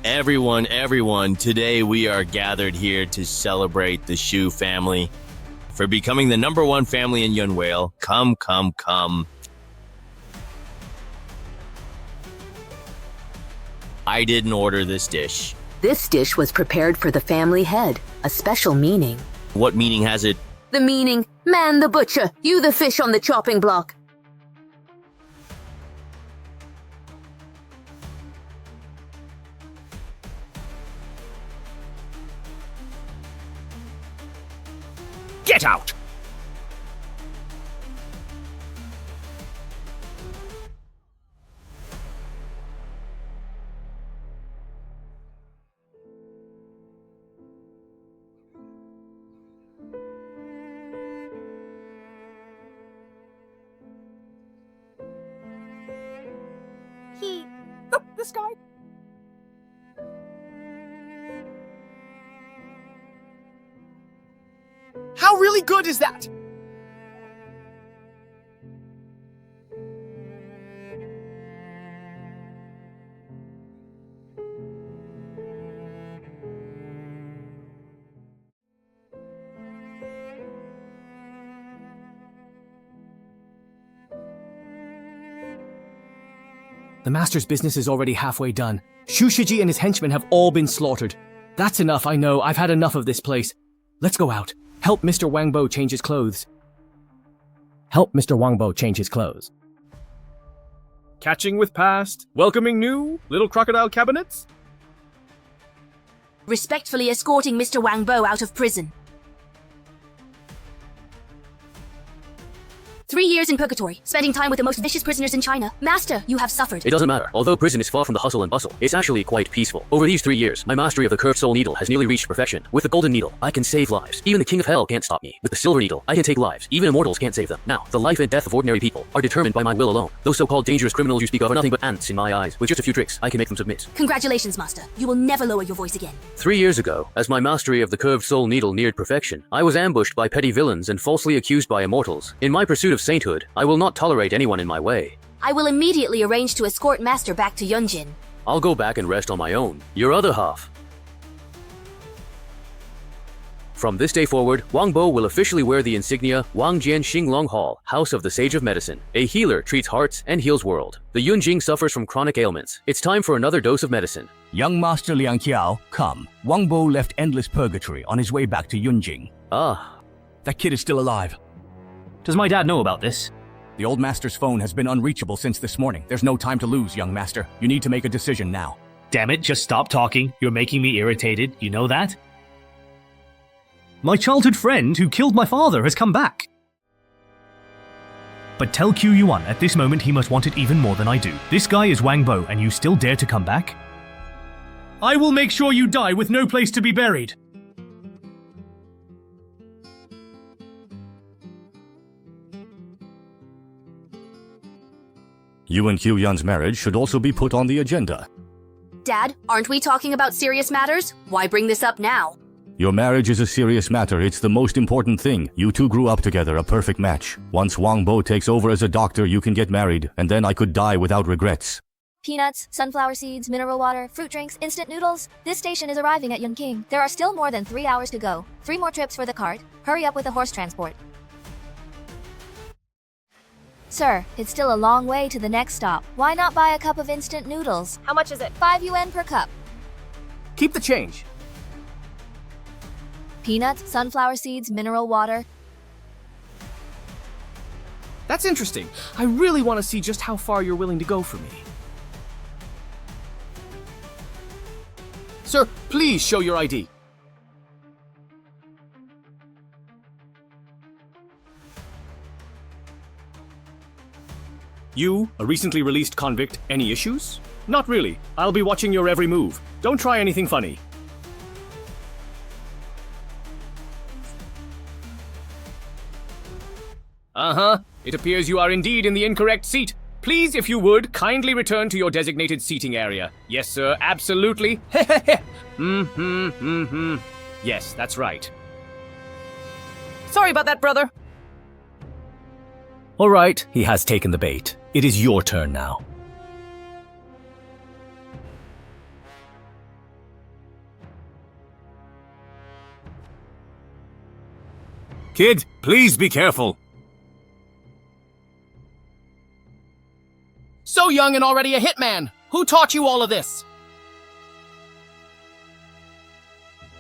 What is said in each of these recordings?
Everyone, today we are gathered here to celebrate the Shu family for becoming the #1 family in Yunwale. Come. I didn't order this dish. This dish was prepared for the family head, a special meaning. What meaning has it? The meaning, man the butcher, you the fish on the chopping block. Get out! This guy? How really good is that? The master's business is already halfway done. Shu Shiji and his henchmen have all been slaughtered. That's enough, I know. I've had enough of this place. Let's go out. Help Mr. Wang Bo change his clothes. Help Mr. Wang Bo change his clothes. Catching with past, welcoming new, little crocodile cabinets? Respectfully escorting Mr. Wang Bo out of prison. 3 years in purgatory, spending time with the most vicious prisoners in China. Master, you have suffered. It doesn't matter. Although prison is far from the hustle and bustle, it's actually quite peaceful. Over these 3 years, my mastery of the curved soul needle has nearly reached perfection. With the golden needle, I can save lives. Even the king of hell can't stop me. With the silver needle, I can take lives. Even immortals can't save them. Now, the life and death of ordinary people are determined by my will alone. Those so-called dangerous criminals you speak of are nothing but ants in my eyes. With just a few tricks, I can make them submit. Congratulations, Master. You will never lower your voice again. 3 years ago, as my mastery of the curved soul needle neared perfection, I was ambushed by petty villains and falsely accused by immortals. In my pursuit of sainthood, I will not tolerate anyone in my way. I will immediately arrange to escort Master back to Yunjin. I'll go back and rest on my own. Your other half. From this day forward, Wang Bo will officially wear the insignia Wang Jian Xinglong Hall, House of the Sage of Medicine. A healer treats hearts and heals world. The Yunjing suffers from chronic ailments. It's time for another dose of medicine. Young Master Liang Qiao, come. Wang Bo left endless purgatory on his way back to Yunjing. Ah. That kid is still alive. Does my dad know about this? The old master's phone has been unreachable since this morning. There's no time to lose, young master. You need to make a decision now. Damn it, just stop talking. You're making me irritated. You know that? My childhood friend who killed my father has come back. But tell Q Yuan at this moment he must want it even more than I do. This guy is Wang Bo and you still dare to come back? I will make sure you die with no place to be buried. You and Q Yan's marriage should also be put on the agenda. Dad, aren't we talking about serious matters? Why bring this up now? Your marriage is a serious matter. It's the most important thing. You two grew up together, a perfect match. Once Wang Bo takes over as a doctor, you can get married, and then I could die without regrets. Peanuts, sunflower seeds, mineral water, fruit drinks, instant noodles. This station is arriving at Yunqing. There are still more than 3 hours to go. 3 more trips for the cart. Hurry up with the horse transport. Sir, it's still a long way to the next stop. Why not buy a cup of instant noodles? How much is it? 5 yuan per cup. Keep the change. Peanuts, sunflower seeds, mineral water. That's interesting. I really want to see just how far you're willing to go for me. Sir, please show your ID. You, a recently released convict, any issues? Not really. I'll be watching your every move. Don't try anything funny. Uh-huh. It appears you are indeed in the incorrect seat. Please, if you would, kindly return to your designated seating area. Yes, sir, absolutely. Yes, that's right. Sorry about that, brother. All right, he has taken the bait. It is your turn now. Kid, please be careful. So young and already a hitman. Who taught you all of this?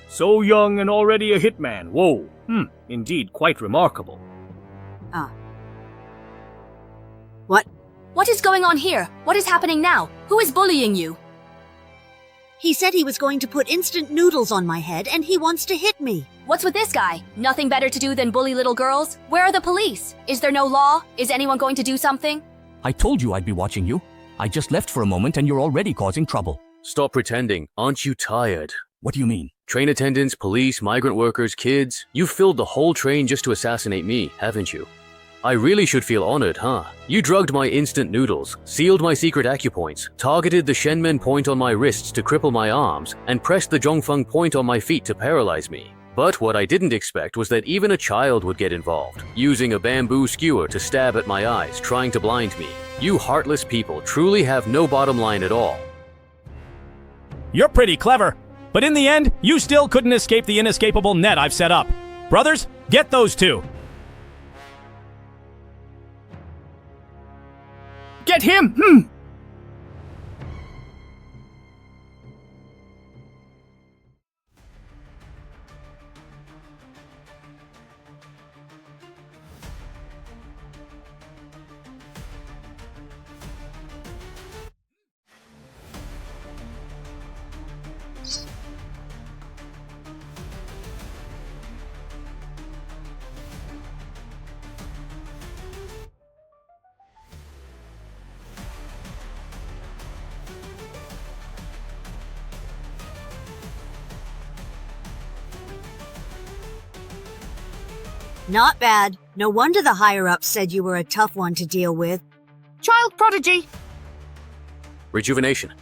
So young and already a hitman. Whoa. Indeed, quite remarkable. What is going on here? What is happening now? Who is bullying you? He said he was going to put instant noodles on my head and he wants to hit me. What's with this guy? Nothing better to do than bully little girls? Where are the police? Is there no law? Is anyone going to do something? I told you I'd be watching you. I just left for a moment and you're already causing trouble. Stop pretending. Aren't you tired? What do you mean? Train attendants, police, migrant workers, kids. You've filled the whole train just to assassinate me, haven't you? I really should feel honored, huh? You drugged my instant noodles, sealed my secret acupoints, targeted the Shenmen point on my wrists to cripple my arms, and pressed the Zhongfeng point on my feet to paralyze me. But what I didn't expect was that even a child would get involved, using a bamboo skewer to stab at my eyes, trying to blind me. You heartless people truly have no bottom line at all. You're pretty clever, but in the end, you still couldn't escape the inescapable net I've set up. Brothers, get those two. Get him! Not bad. No wonder the higher-ups said you were a tough one to deal with. Child prodigy. Rejuvenation.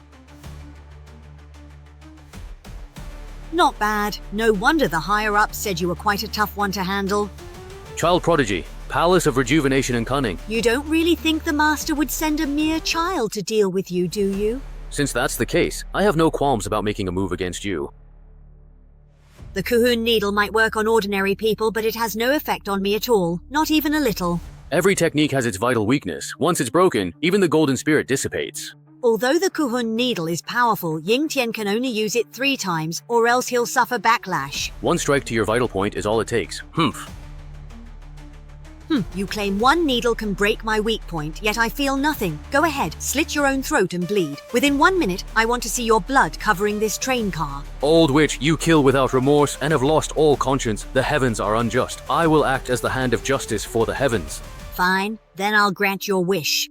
Not bad. No wonder the higher-ups said you were quite a tough one to handle. Child prodigy. Palace of rejuvenation and cunning. You don't really think the master would send a mere child to deal with you, do you? Since that's the case, I have no qualms about making a move against you. The Kuhun needle might work on ordinary people, but it has no effect on me at all. Not even a little. Every technique has its vital weakness. Once it's broken, even the golden spirit dissipates. Although the Kuhun needle is powerful, Ying Tian can only use it 3 times, or else he'll suffer backlash. One strike to your vital point is all it takes. You claim 1 needle can break my weak point, yet I feel nothing. Go ahead, slit your own throat and bleed. Within 1 minute, I want to see your blood covering this train car. Old witch, you kill without remorse and have lost all conscience. The heavens are unjust. I will act as the hand of justice for the heavens. Fine, then I'll grant your wish.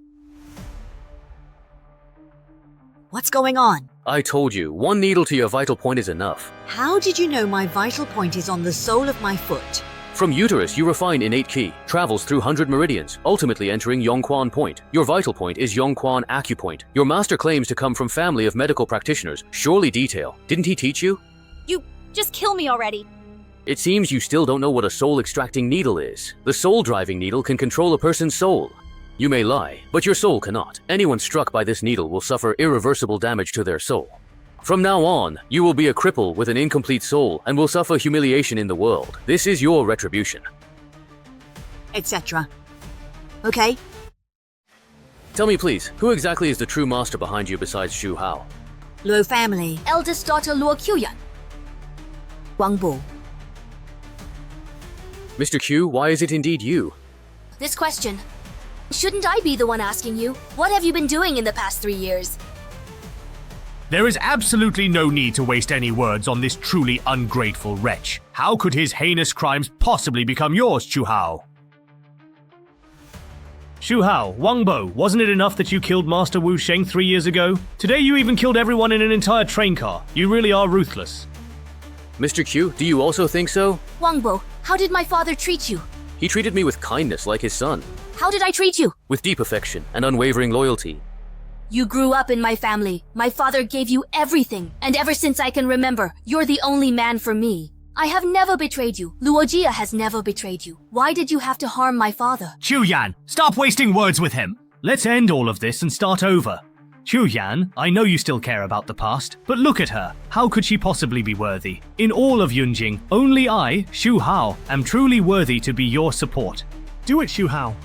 What's going on? I told you, 1 needle to your vital point is enough. How did you know my vital point is on the sole of my foot? From uterus, you refine innate ki, travels through 100 meridians, ultimately entering Yongquan Point. Your vital point is Yongquan Acupoint. Your master claims to come from family of medical practitioners. Surely detail. Didn't he teach you? You just kill me already. It seems you still don't know what a soul-extracting needle is. The soul-driving needle can control a person's soul. You may lie, but your soul cannot. Anyone struck by this needle will suffer irreversible damage to their soul. From now on, you will be a cripple with an incomplete soul and will suffer humiliation in the world. This is your retribution. Etc. Okay. Tell me please, who exactly is the true master behind you besides Xu Hao? Luo family. Eldest daughter Luo Qiuyan. Wang Bo. Mr. Q, why is it indeed you? This question. Shouldn't I be the one asking you? What have you been doing in the past 3 years? There is absolutely no need to waste any words on this truly ungrateful wretch. How could his heinous crimes possibly become yours, Xu Hao? Xu Hao, Wang Bo, wasn't it enough that you killed Master Wu Sheng 3 years ago? Today you even killed everyone in an entire train car. You really are ruthless. Mr. Q, do you also think so? Wang Bo, how did my father treat you? He treated me with kindness like his son. How did I treat you? With deep affection and unwavering loyalty. You grew up in my family. My father gave you everything. And ever since I can remember, you're the only man for me. I have never betrayed you. Luo Jia has never betrayed you. Why did you have to harm my father? Qiu Yan, stop wasting words with him. Let's end all of this and start over. Chu Yan, I know you still care about the past, but look at her. How could she possibly be worthy? In all of Yunjing, only I, Xu Hao, am truly worthy to be your support. Do it, Xu Hao.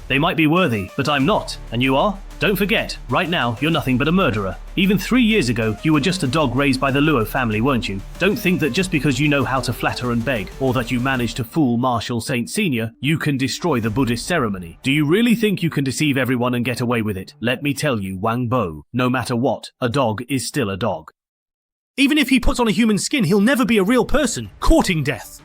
They might be worthy, but I'm not. And you are? Don't forget, right now, you're nothing but a murderer. Even 3 years ago, you were just a dog raised by the Luo family, weren't you? Don't think that just because you know how to flatter and beg, or that you managed to fool Marshal Saint Senior, you can destroy the Buddhist ceremony. Do you really think you can deceive everyone and get away with it? Let me tell you, Wang Bo, no matter what, a dog is still a dog. Even if he puts on a human skin, he'll never be a real person, courting death.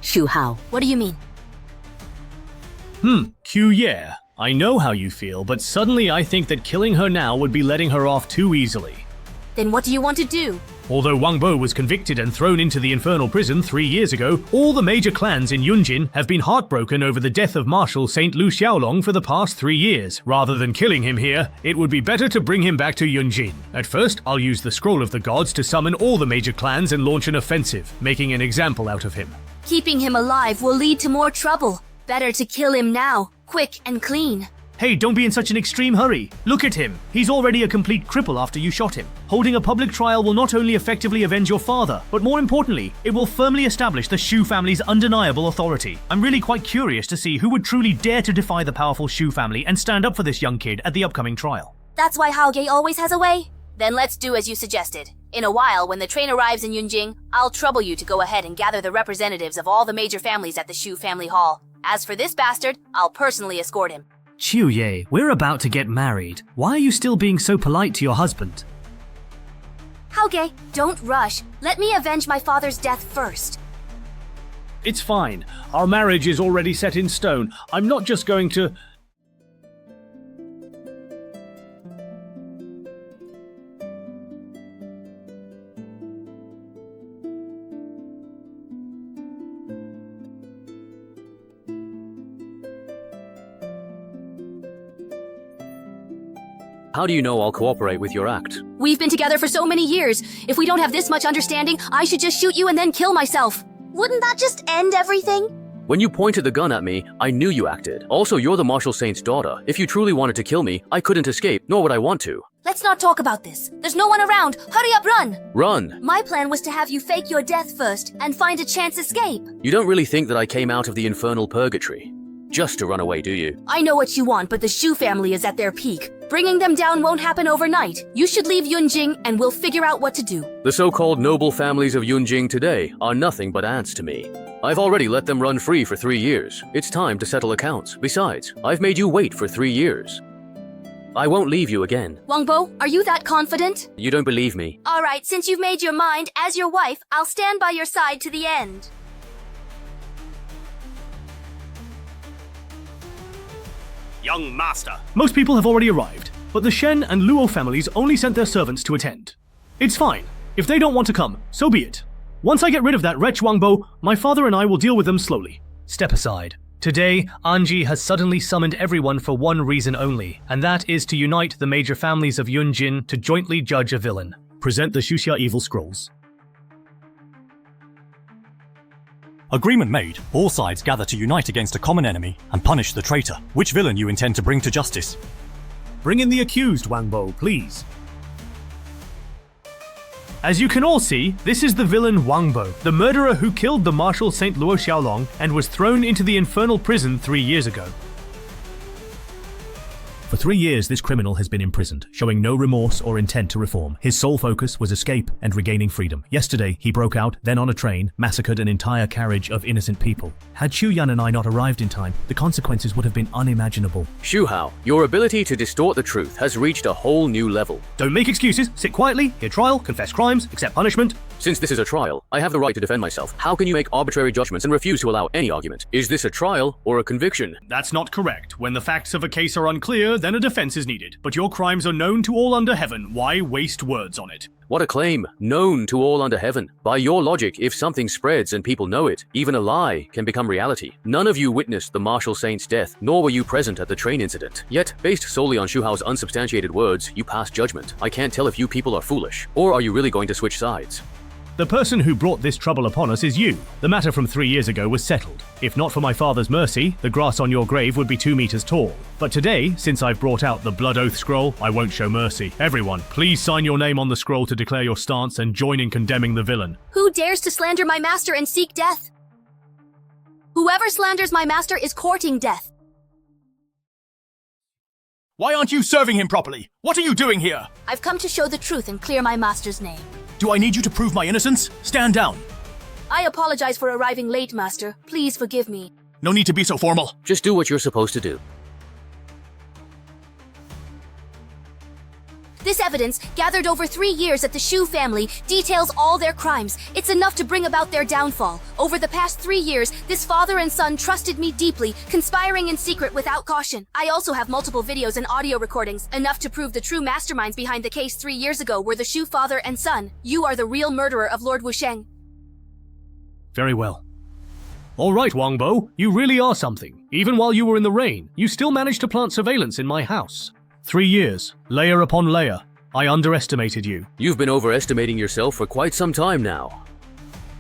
Xu Hao. What do you mean? Q yeah. I know how you feel, but suddenly I think that killing her now would be letting her off too easily. Then what do you want to do? Although Wang Bo was convicted and thrown into the infernal prison 3 years ago, all the major clans in Yunjin have been heartbroken over the death of Marshal Saint Lu Xiaolong for the past 3 years. Rather than killing him here, it would be better to bring him back to Yunjin. At first, I'll use the Scroll of the Gods to summon all the major clans and launch an offensive, making an example out of him. Keeping him alive will lead to more trouble. Better to kill him now, quick and clean. Hey, don't be in such an extreme hurry. Look at him. He's already a complete cripple after you shot him. Holding a public trial will not only effectively avenge your father, but more importantly, it will firmly establish the Shu family's undeniable authority. I'm really quite curious to see who would truly dare to defy the powerful Shu family and stand up for this young kid at the upcoming trial. That's why Haoge always has a way? Then let's do as you suggested. In a while, when the train arrives in Yunjing, I'll trouble you to go ahead and gather the representatives of all the major families at the Shu family hall. As for this bastard, I'll personally escort him. Qiu Ye, we're about to get married. Why are you still being so polite to your husband? Haoge, don't rush. Let me avenge my father's death first. It's fine. Our marriage is already set in stone. I'm not just going to... How do you know I'll cooperate with your act? We've been together for so many years. If we don't have this much understanding, I should just shoot you and then kill myself. Wouldn't that just end everything? When you pointed the gun at me, I knew you acted. Also, you're the Marshal Saint's daughter. If you truly wanted to kill me, I couldn't escape, nor would I want to. Let's not talk about this. There's no one around. Hurry up, run! Run! My plan was to have you fake your death first and find a chance escape. You don't really think that I came out of the infernal purgatory just to run away, do you? I know what you want, but the Shu family is at their peak. Bringing them down won't happen overnight. You should leave Yunjing and we'll figure out what to do. The so-called noble families of Yunjing today are nothing but ants to me. I've already let them run free for 3 years. It's time to settle accounts. Besides, I've made you wait for 3 years. I won't leave you again. Wang Bo, are you that confident? You don't believe me. Alright, since you've made your mind, as your wife, I'll stand by your side to the end. Young master. Most people have already arrived, but the Shen and Luo families only sent their servants to attend. It's fine. If they don't want to come, so be it. Once I get rid of that wretch Wang Bo, my father and I will deal with them slowly. Step aside. Today, Anji has suddenly summoned everyone for one reason only, and that is to unite the major families of Yunjin to jointly judge a villain. Present the Xuxia Evil Scrolls. Agreement made. All sides gather to unite against a common enemy and punish the traitor. Which villain you intend to bring to justice? Bring in the accused, Wang Bo, please. As you can all see, this is the villain Wang Bo, the murderer who killed the Marshal Saint Luo Xiaolong and was thrown into the infernal prison 3 years ago. For 3 years, this criminal has been imprisoned, showing no remorse or intent to reform. His sole focus was escape and regaining freedom. Yesterday, he broke out, then on a train, massacred an entire carriage of innocent people. Had Xu Yan and I not arrived in time, the consequences would have been unimaginable. Xu Hao, your ability to distort the truth has reached a whole new level. Don't make excuses, sit quietly, hear trial, confess crimes, accept punishment. Since this is a trial, I have the right to defend myself. How can you make arbitrary judgments and refuse to allow any argument? Is this a trial or a conviction? That's not correct. When the facts of a case are unclear, then a defense is needed, but your crimes are known to all under heaven. Why waste words on it? What a claim. Known to all under heaven. By your logic, if something spreads and people know it, even a lie can become reality. None of you witnessed the martial saint's death, nor were you present at the train incident. Yet, based solely on Shu Hao's unsubstantiated words, you pass judgment. I can't tell if you people are foolish, or are you really going to switch sides? The person who brought this trouble upon us is you. The matter from 3 years ago was settled. If not for my father's mercy, the grass on your grave would be 2 meters tall. But today, since I've brought out the Blood Oath Scroll, I won't show mercy. Everyone, please sign your name on the scroll to declare your stance and join in condemning the villain. Who dares to slander my master and seek death? Whoever slanders my master is courting death. Why aren't you serving him properly? What are you doing here? I've come to show the truth and clear my master's name. Do I need you to prove my innocence? Stand down. I apologize for arriving late, master. Please forgive me. No need to be so formal. Just do what you're supposed to do. This evidence, gathered over 3 years at the Shu family, details all their crimes. It's enough to bring about their downfall. Over the past 3 years, this father and son trusted me deeply, conspiring in secret without caution. I also have multiple videos and audio recordings, enough to prove the true masterminds behind the case 3 years ago were the Shu father and son. You are the real murderer of Lord Wusheng. Very well. All right, Wang Bo, you really are something. Even while you were in the rain, you still managed to plant surveillance in my house. 3 years, layer upon layer. I underestimated you. You've been overestimating yourself for quite some time now.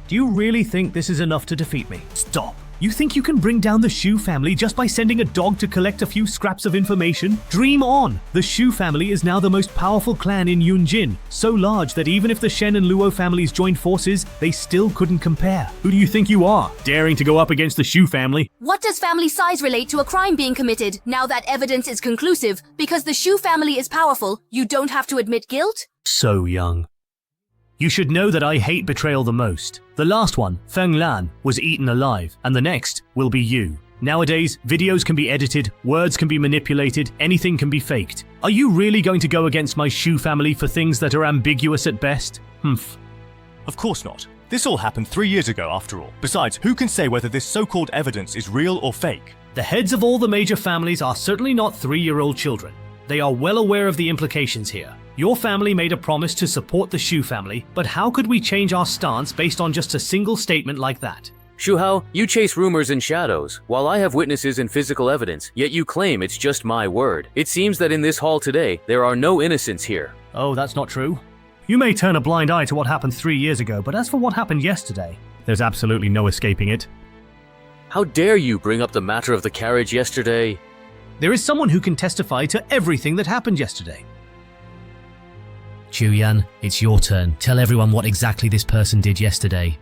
Do you really think this is enough to defeat me? Stop. You think you can bring down the Shu family just by sending a dog to collect a few scraps of information? Dream on! The Shu family is now the most powerful clan in Yunjin, so large that even if the Shen and Luo families joined forces, they still couldn't compare. Who do you think you are, daring to go up against the Shu family? What does family size relate to a crime being committed? Now that evidence is conclusive, because the Shu family is powerful, you don't have to admit guilt? So young. You should know that I hate betrayal the most. The last one, Feng Lan, was eaten alive, and the next will be you. Nowadays, videos can be edited, words can be manipulated, anything can be faked. Are you really going to go against my Shu family for things that are ambiguous at best? Humph. Of course not. This all happened 3 years ago after all. Besides, who can say whether this so-called evidence is real or fake? The heads of all the major families are certainly not 3-year-old children. They are well aware of the implications here. Your family made a promise to support the Shu family, but how could we change our stance based on just a single statement like that? Shu Hao, you chase rumors in shadows, while I have witnesses and physical evidence, yet you claim it's just my word. It seems that in this hall today, there are no innocents here. Oh, that's not true. You may turn a blind eye to what happened 3 years ago, but as for what happened yesterday, there's absolutely no escaping it. How dare you bring up the matter of the carriage yesterday? There is someone who can testify to everything that happened yesterday. Chu Yan, it's your turn. Tell everyone what exactly this person did yesterday.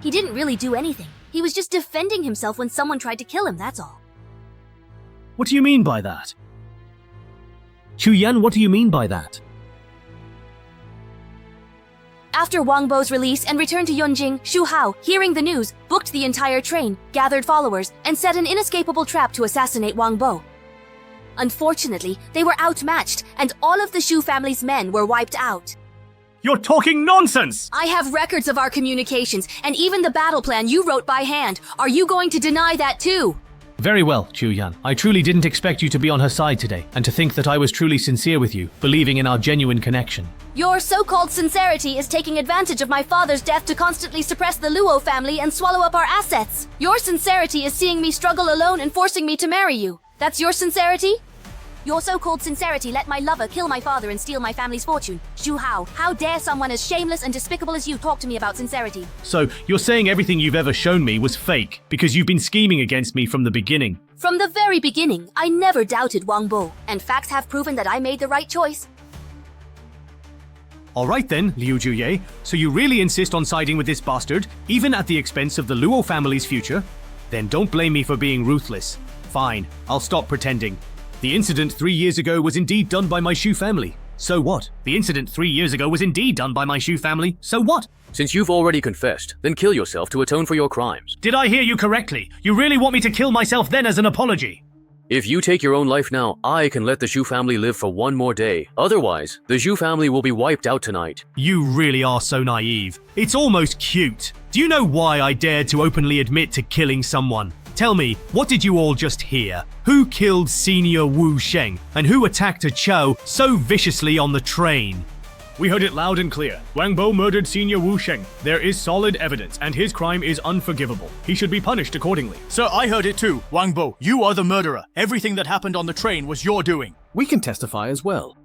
He didn't really do anything. He was just defending himself when someone tried to kill him, that's all. What do you mean by that? Chu Yan, what do you mean by that? After Wang Bo's release and return to Yunjing, Shu Hao, hearing the news, booked the entire train, gathered followers, and set an inescapable trap to assassinate Wang Bo. Unfortunately, they were outmatched, and all of the Shu family's men were wiped out. You're talking nonsense! I have records of our communications, and even the battle plan you wrote by hand. Are you going to deny that too? Very well, Chu Yan. I truly didn't expect you to be on her side today, and to think that I was truly sincere with you, believing in our genuine connection. Your so-called sincerity is taking advantage of my father's death to constantly suppress the Luo family and swallow up our assets. Your sincerity is seeing me struggle alone and forcing me to marry you. That's your sincerity? Your so-called sincerity let my lover kill my father and steal my family's fortune. Shu Hao, how dare someone as shameless and despicable as you talk to me about sincerity? So, you're saying everything you've ever shown me was fake, because you've been scheming against me from the beginning? From the very beginning, I never doubted Wang Bo, and facts have proven that I made the right choice. Alright then, Liu Juye, so you really insist on siding with this bastard, even at the expense of the Luo family's future? Then don't blame me for being ruthless. Fine, I'll stop pretending. The incident 3 years ago was indeed done by my Shu family. So what? The incident 3 years ago was indeed done by my Shu family. So what? Since you've already confessed, then kill yourself to atone for your crimes. Did I hear you correctly? You really want me to kill myself then as an apology? If you take your own life now, I can let the Shu family live for one more day. Otherwise, the Shu family will be wiped out tonight. You really are so naive. It's almost cute. Do you know why I dared to openly admit to killing someone? Tell me, what did you all just hear? Who killed Senior Wu Sheng? And who attacked a Chow so viciously on the train? We heard it loud and clear. Wang Bo murdered Senior Wu Sheng. There is solid evidence, and his crime is unforgivable. He should be punished accordingly. Sir, I heard it too. Wang Bo, you are the murderer. Everything that happened on the train was your doing. We can testify as well.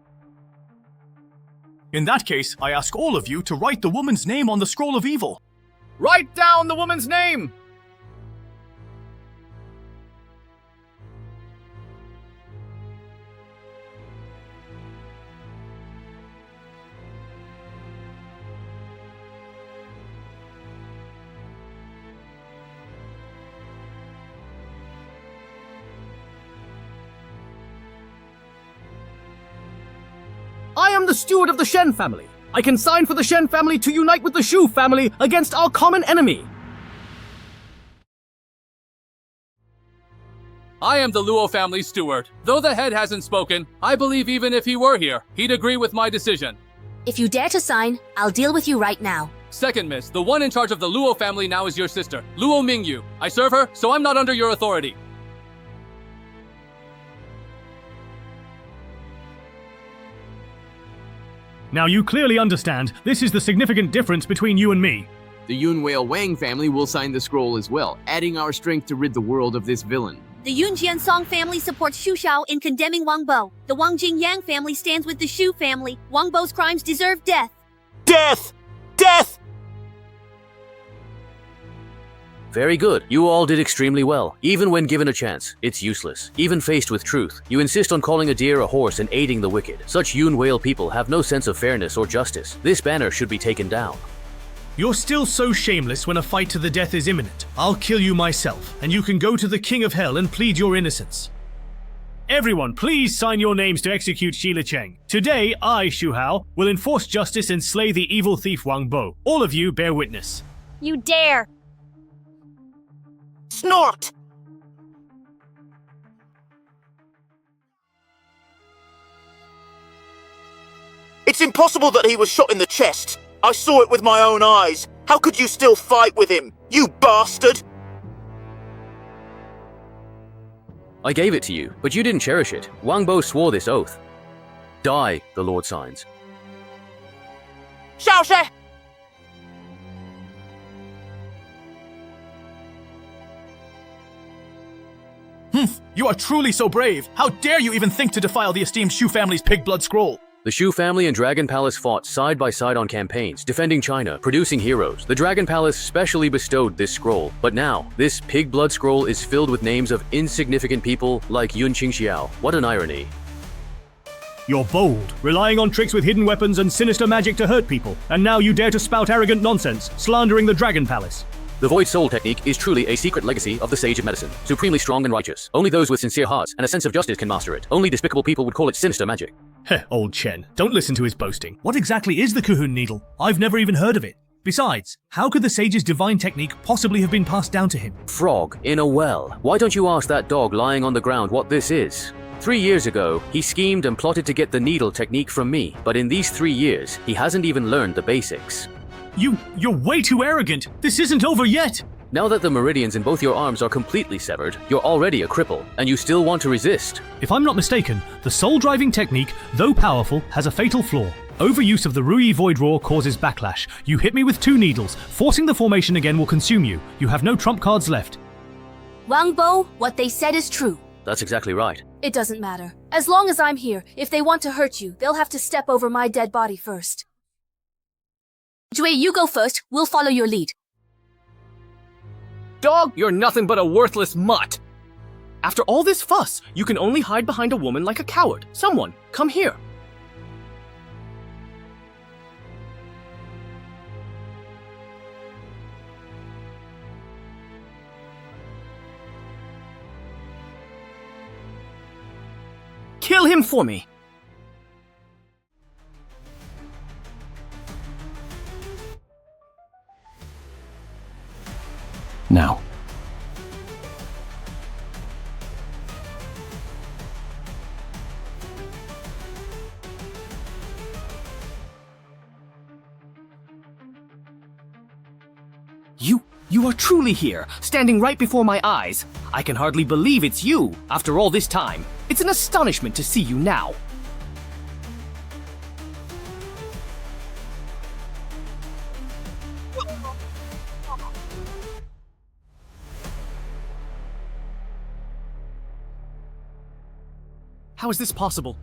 In that case, I ask all of you to write the woman's name on the scroll of evil. Write down the woman's name! I am the steward of the Shen family. I can sign for the Shen family to unite with the Shu family against our common enemy. I am the Luo family's steward. Though the head hasn't spoken, I believe even if he were here, he'd agree with my decision. If you dare to sign, I'll deal with you right now. Second, miss, the one in charge of the Luo family now is your sister, Luo Mingyu. I serve her, so I'm not under your authority. Now you clearly understand, this is the significant difference between you and me. The Yunwei Wang family will sign the scroll as well, adding our strength to rid the world of this villain. The Yunjian Song family supports Xu Shao in condemning Wang Bo. The Wang Jingyang family stands with the Shu family. Wang Bo's crimes deserve death. Death! Death! Very good. You all did extremely well. Even when given a chance, it's useless. Even faced with truth, you insist on calling a deer a horse and aiding the wicked. Such Yun Whale people have no sense of fairness or justice. This banner should be taken down. You're still so shameless when a fight to the death is imminent. I'll kill you myself, and you can go to the King of Hell and plead your innocence. Everyone, please sign your names to execute Sheila Cheng. Today, I, Xu Hao, will enforce justice and slay the evil thief Wang Bo. All of you bear witness. You dare! Snort! It's impossible that he was shot in the chest. I saw it with my own eyes. How could you still fight with him, you bastard? I gave it to you, but you didn't cherish it. Wang Bo swore this oath. Die, the Lord signs. Xiao She! You are truly so brave. How dare you even think to defile the esteemed Shu family's pig blood scroll? The Shu family and Dragon Palace fought side by side on campaigns, defending China, producing heroes. The Dragon Palace specially bestowed this scroll, but now, this pig blood scroll is filled with names of insignificant people like Yun Qingxiao. What an irony. You're bold, relying on tricks with hidden weapons and sinister magic to hurt people, and now you dare to spout arrogant nonsense, slandering the Dragon Palace. The Void Soul technique is truly a secret legacy of the Sage of Medicine, supremely strong and righteous. Only those with sincere hearts and a sense of justice can master it. Only despicable people would call it sinister magic. Heh, old Chen, don't listen to his boasting. What exactly is the Kuhun Needle? I've never even heard of it. Besides, how could the Sage's divine technique possibly have been passed down to him? Frog in a well. Why don't you ask that dog lying on the ground what this is? 3 years ago, he schemed and plotted to get the needle technique from me, but in these 3 years, he hasn't even learned the basics. You're way too arrogant. This isn't over yet. Now that the meridians in both your arms are completely severed, you're already a cripple, and you still want to resist. If I'm not mistaken, the soul-driving technique, though powerful, has a fatal flaw. Overuse of the Rui Void Roar causes backlash. You hit me with 2 needles. Forcing the formation again will consume you. You have no trump cards left. Wang Bo, what they said is true. That's exactly right. It doesn't matter. As long as I'm here, if they want to hurt you, they'll have to step over my dead body first. Jue, you go first. We'll follow your lead. Dog, you're nothing but a worthless mutt. After all this fuss, you can only hide behind a woman like a coward. Someone, come here. Kill him for me. Now. You are truly here, standing right before my eyes. I can hardly believe it's you, after all this time. It's an astonishment to see you now. How is this possible?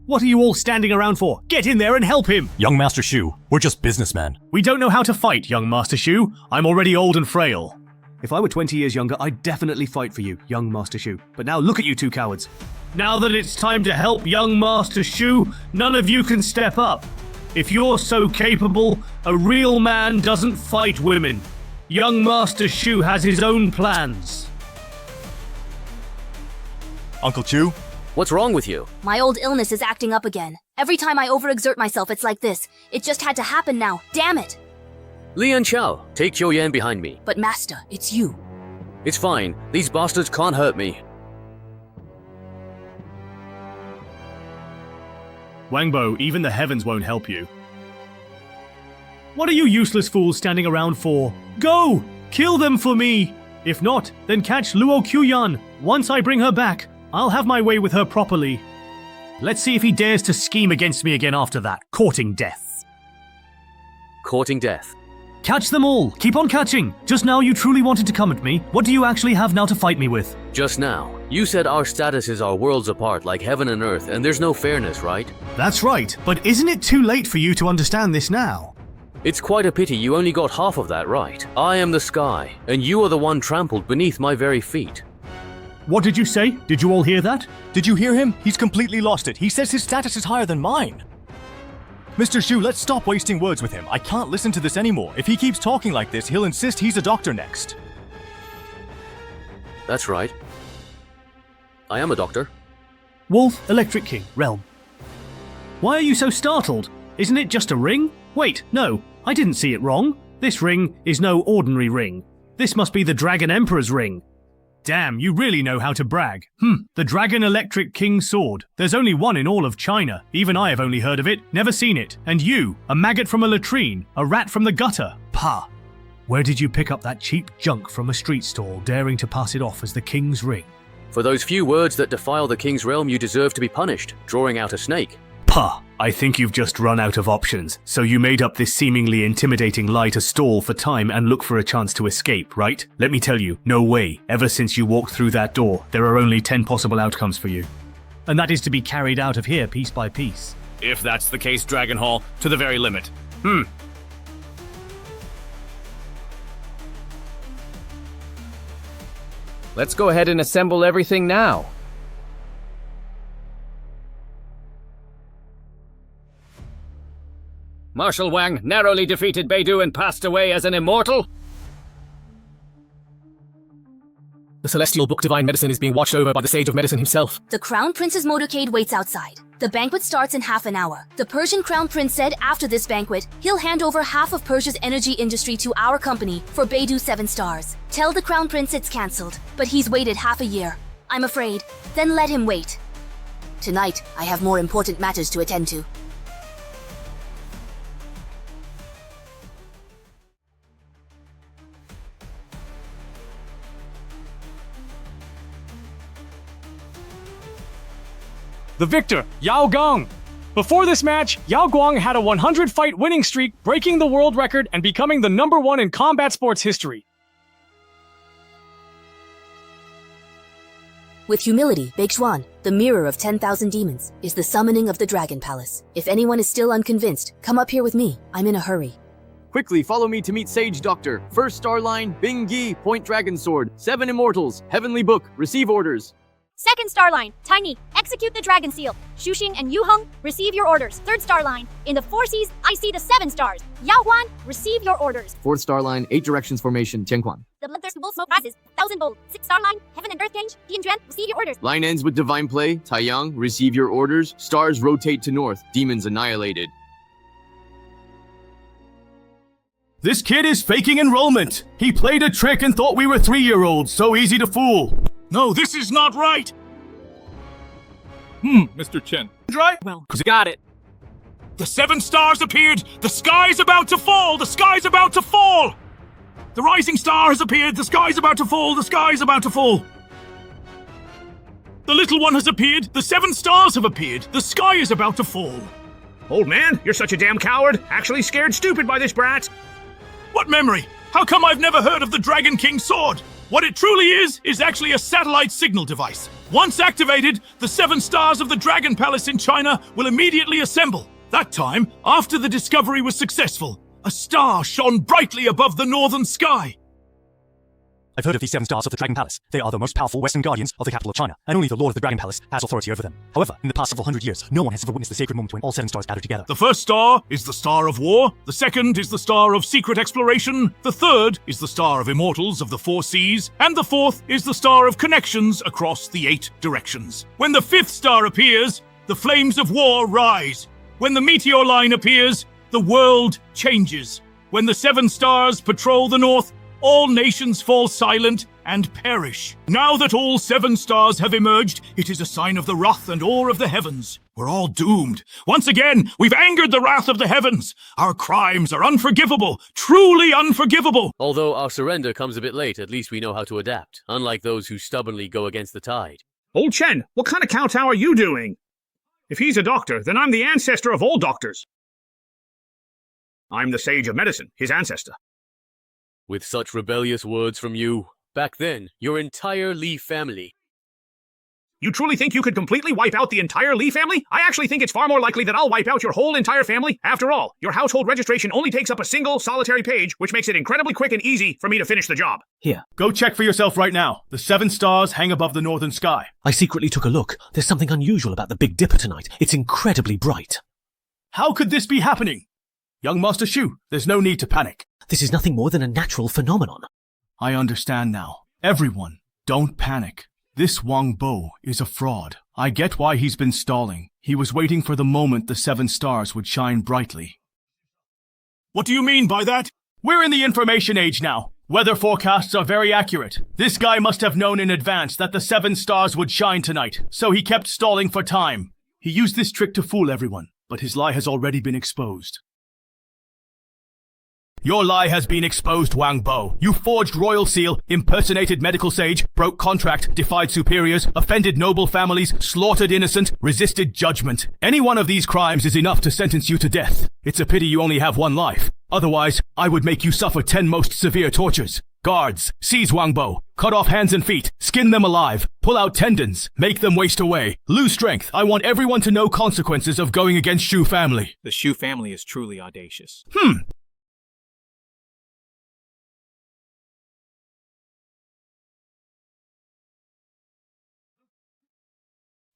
What are you all standing around for? Get in there and help him! Young Master Shu, we're just businessmen. We don't know how to fight, young Master Shu. I'm already old and frail. If I were 20 years younger, I'd definitely fight for you, young Master Shu. But now look at you two cowards. Now that it's time to help young Master Shu, none of you can step up. If you're so capable, a real man doesn't fight women. Young Master Shu has his own plans. Uncle Chu? What's wrong with you? My old illness is acting up again. Every time I overexert myself, it's like this. It just had to happen now. Damn it! Lian Chao, take Qiu Yan behind me. But Master, it's you. It's fine. These bastards can't hurt me. Wang Bo, even the heavens won't help you. What are you useless fools standing around for? Go! Kill them for me! If not, then catch Luo Qiuyan. Once I bring her back, I'll have my way with her properly. Let's see if he dares to scheme against me again after that. Courting death. Courting death. Catch them all. Keep on catching. Just now you truly wanted to come at me. What do you actually have now to fight me with? Just now. You said our statuses are worlds apart like heaven and earth, and there's no fairness, right? That's right. But isn't it too late for you to understand this now? It's quite a pity you only got half of that right. I am the sky, and you are the one trampled beneath my very feet. What did you say? Did you all hear that? Did you hear him? He's completely lost it. He says his status is higher than mine. Mr. Shu, let's stop wasting words with him. I can't listen to this anymore. If he keeps talking like this, he'll insist he's a doctor next. That's right. I am a doctor. Wolf, Electric King, Realm. Why are you so startled? Isn't it just a ring? Wait, no, I didn't see it wrong. This ring is no ordinary ring. This must be the Dragon Emperor's ring. Damn, you really know how to brag. The Dragon Electric King Sword. There's only one in all of China. Even I have only heard of it, never seen it. And you, a maggot from a latrine, a rat from the gutter. Pah! Where did you pick up that cheap junk from a street stall, daring to pass it off as the King's ring? For those few words that defile the King's realm, you deserve to be punished, drawing out a snake. Pah! I think you've just run out of options, so you made up this seemingly intimidating lie to stall for time and look for a chance to escape, right? Let me tell you, no way. Ever since you walked through that door, there are only 10 possible outcomes for you. And that is to be carried out of here piece by piece. If that's the case, Dragon Hall, to the very limit. Let's go ahead and assemble everything now. Marshal Wang narrowly defeated Beidou and passed away as an immortal? The Celestial Book Divine Medicine is being watched over by the Sage of Medicine himself. The Crown Prince's motorcade waits outside. The banquet starts in half an hour. The Persian Crown Prince said after this banquet, he'll hand over half of Persia's energy industry to our company for Beidou 7 stars. Tell the Crown Prince it's cancelled, but he's waited half a year. I'm afraid. Then let him wait. Tonight, I have more important matters to attend to. The victor, Yao Gong. Before this match, Yao Guang had a 100-fight winning streak, breaking the world record and becoming the #1 in combat sports history. With humility, Beixuan, the mirror of 10,000 demons, is the summoning of the Dragon Palace. If anyone is still unconvinced, come up here with me. I'm in a hurry. Quickly, follow me to meet Sage Doctor. First star line, Bing Yi, Point Dragon Sword. 7 Immortals, Heavenly Book, receive orders. Second star line, Tiny, execute the Dragon Seal. Shuxing and Yu Heng, receive your orders. Third star line, in the 4 seas, I see the 7 stars. Yao Huan, receive your orders. 4th star line, 8 directions formation, Tianquan. The Bloodthirst Bull Smoke rises, 1000 bold. 6th star line, Heaven and Earth Change, Dian Juan, receive your orders. Line ends with Divine Play, Taiyang, receive your orders. Stars rotate to north, demons annihilated. This kid is faking enrollment. He played a trick and thought we were 3-year-olds, so easy to fool. No, this is not right! Mr. Chen. Dry? Well, got it. The 7 stars appeared! The sky's about to fall! The sky's about to fall! The rising star has appeared! The sky's about to fall! The sky's about to fall! The little one has appeared! The 7 stars have appeared! The sky is about to fall! Old man, you're such a damn coward. Actually scared stupid by this brat. What memory? How come I've never heard of the Dragon King's sword? What it truly is actually a satellite signal device. Once activated, the 7 stars of the Dragon Palace in China will immediately assemble. That time, after the discovery was successful, a star shone brightly above the northern sky. I've heard of these 7 stars of the Dragon Palace. They are the most powerful Western guardians of the capital of China, and only the Lord of the Dragon Palace has authority over them. However, in the past several hundred years, no one has ever witnessed the sacred moment when all 7 stars gather together. The first star is the star of war, the second is the star of secret exploration, the third is the star of immortals of the 4 seas, and the fourth is the star of connections across the 8 directions. When the 5th star appears, the flames of war rise. When the meteor line appears, the world changes. When the 7 stars patrol the north, all nations fall silent and perish. Now that all 7 stars have emerged, it is a sign of the wrath and awe of the heavens. We're all doomed. Once again, we've angered the wrath of the heavens. Our crimes are unforgivable, truly unforgivable. Although our surrender comes a bit late, at least we know how to adapt, unlike those who stubbornly go against the tide. Old Chen, what kind of kowtow are you doing? If he's a doctor, then I'm the ancestor of all doctors. I'm the sage of medicine, his ancestor. With such rebellious words from you, back then, your entire Li family. You truly think you could completely wipe out the entire Li family? I actually think it's far more likely that I'll wipe out your whole entire family. After all, your household registration only takes up a single, solitary page, which makes it incredibly quick and easy for me to finish the job. Here. Go check for yourself right now. The 7 stars hang above the northern sky. I secretly took a look. There's something unusual about the Big Dipper tonight. It's incredibly bright. How could this be happening? Young Master Shu, there's no need to panic. This is nothing more than a natural phenomenon. I understand now. Everyone, don't panic. This Wang Bo is a fraud. I get why he's been stalling. He was waiting for the moment the 7 stars would shine brightly. What do you mean by that? We're in the information age now. Weather forecasts are very accurate. This guy must have known in advance that the 7 stars would shine tonight, so he kept stalling for time. He used this trick to fool everyone, but his lie has already been exposed. Your lie has been exposed, Wang Bo. You forged royal seal, impersonated medical sage, broke contract, defied superiors, offended noble families, slaughtered innocent, resisted judgment. Any one of these crimes is enough to sentence you to death. It's a pity you only have 1 life. Otherwise, I would make you suffer 10 most severe tortures. Guards, seize Wang Bo. Cut off hands and feet. Skin them alive. Pull out tendons. Make them waste away. Lose strength. I want everyone to know consequences of going against Shu family. The Shu family is truly audacious.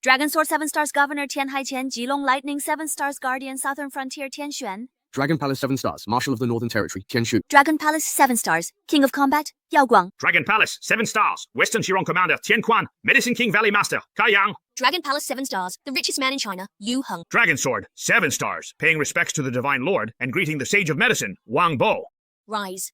Dragon Sword 7 stars Governor Tian Haiqian, Jilong Lightning 7 stars Guardian Southern Frontier Tian Xuan. Dragon Palace 7 stars, Marshal of the Northern Territory, Tian Shu. Dragon Palace 7 stars, King of Combat, Yao Guang. Dragon Palace 7 stars, Western Xirong Commander Tian Quan, Medicine King Valley Master Kai Yang. Dragon Palace 7 stars, the richest man in China, Yu Heng. Dragon Sword 7 stars, paying respects to the Divine Lord and greeting the Sage of Medicine, Wang Bo. Rise.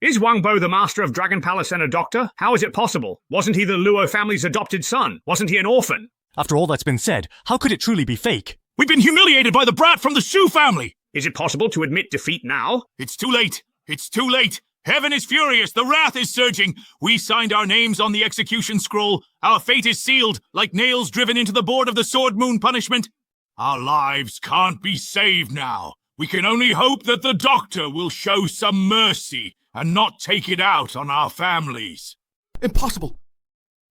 Is Wang Bo the master of Dragon Palace and a doctor? How is it possible? Wasn't he the Luo family's adopted son? Wasn't he an orphan? After all that's been said, how could it truly be fake? We've been humiliated by the brat from the Shu family! Is it possible to admit defeat now? It's too late! It's too late! Heaven is furious! The wrath is surging! We signed our names on the execution scroll. Our fate is sealed, like nails driven into the board of the Sword Moon punishment. Our lives can't be saved now. We can only hope that the doctor will show some mercy and not take it out on our families. Impossible!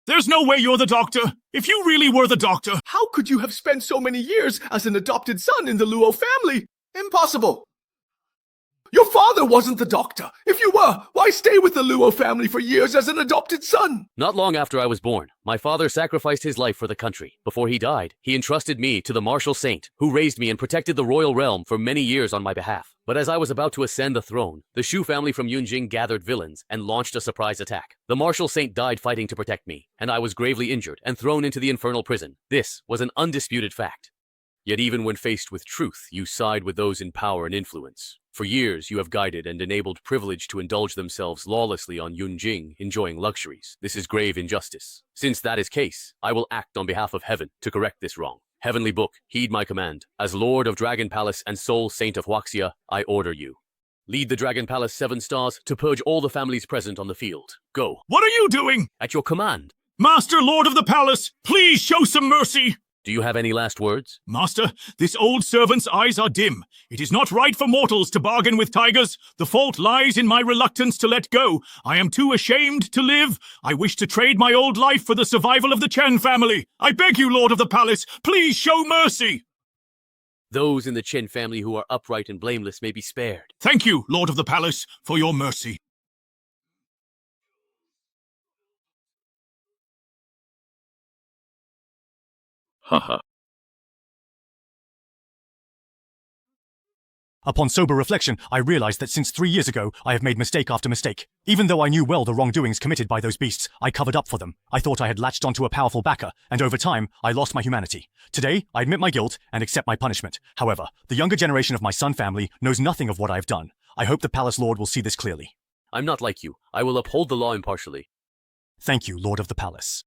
There's no way you're the doctor. If you really were the doctor, How could you have spent so many years as an adopted son in the Luo family? Impossible! Your father wasn't the doctor. If you were, why stay with the Luo family for years as an adopted son? Not long after I was born, my father sacrificed his life for the country. Before he died, he entrusted me to the martial saint, who raised me and protected the royal realm for many years on my behalf. But as I was about to ascend the throne, the Shu family from Yunjing gathered villains and launched a surprise attack. The martial saint died fighting to protect me, and I was gravely injured and thrown into the infernal prison. This was an undisputed fact. Yet even when faced with truth, you side with those in power and influence. For years, you have guided and enabled privilege to indulge themselves lawlessly on Yunjing, enjoying luxuries. This is grave injustice. Since that is case, I will act on behalf of heaven to correct this wrong. Heavenly Book, heed my command. As Lord of Dragon Palace and sole Saint of Huaxia, I order you. Lead the Dragon Palace 7 stars to purge all the families present on the field. Go. What are you doing? At your command. Master Lord of the Palace, please show some mercy! Do you have any last words? Master, this old servant's eyes are dim. It is not right for mortals to bargain with tigers. The fault lies in my reluctance to let go. I am too ashamed to live. I wish to trade my old life for the survival of the Chen family. I beg you, Lord of the Palace, please show mercy! Those in the Chen family who are upright and blameless may be spared. Thank you, Lord of the Palace, for your mercy. Haha. Upon sober reflection, I realized that since 3 years ago, I have made mistake after mistake. Even though I knew well the wrongdoings committed by those beasts, I covered up for them. I thought I had latched onto a powerful backer, and over time, I lost my humanity. Today, I admit my guilt and accept my punishment. However, the younger generation of my Sun family knows nothing of what I have done. I hope the Palace Lord will see this clearly. I'm not like you. I will uphold the law impartially. Thank you, Lord of the Palace.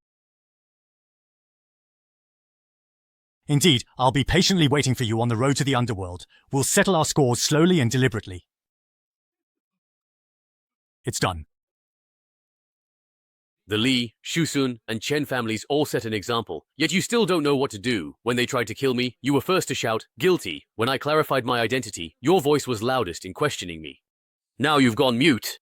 Indeed, I'll be patiently waiting for you on the road to the underworld. We'll settle our scores slowly and deliberately. It's done. The Li, Shusun, and Chen families all set an example, yet you still don't know what to do. When they tried to kill me, you were first to shout, guilty. When I clarified my identity, your voice was loudest in questioning me. Now you've gone mute.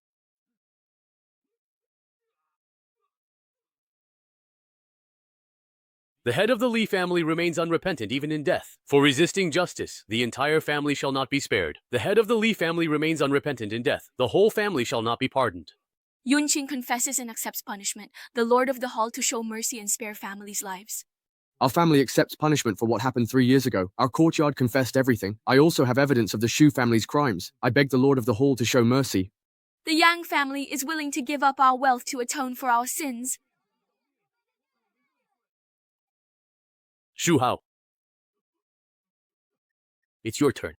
The head of the Li family remains unrepentant even in death. For resisting justice, the entire family shall not be spared. The head of the Li family remains unrepentant in death. The whole family shall not be pardoned. Yunqing confesses and accepts punishment, the Lord of the Hall to show mercy and spare families' lives. Our family accepts punishment for what happened 3 years ago. Our courtyard confessed everything. I also have evidence of the Shu family's crimes. I beg the Lord of the Hall to show mercy. The Yang family is willing to give up our wealth to atone for our sins. Shu Hao. It's your turn.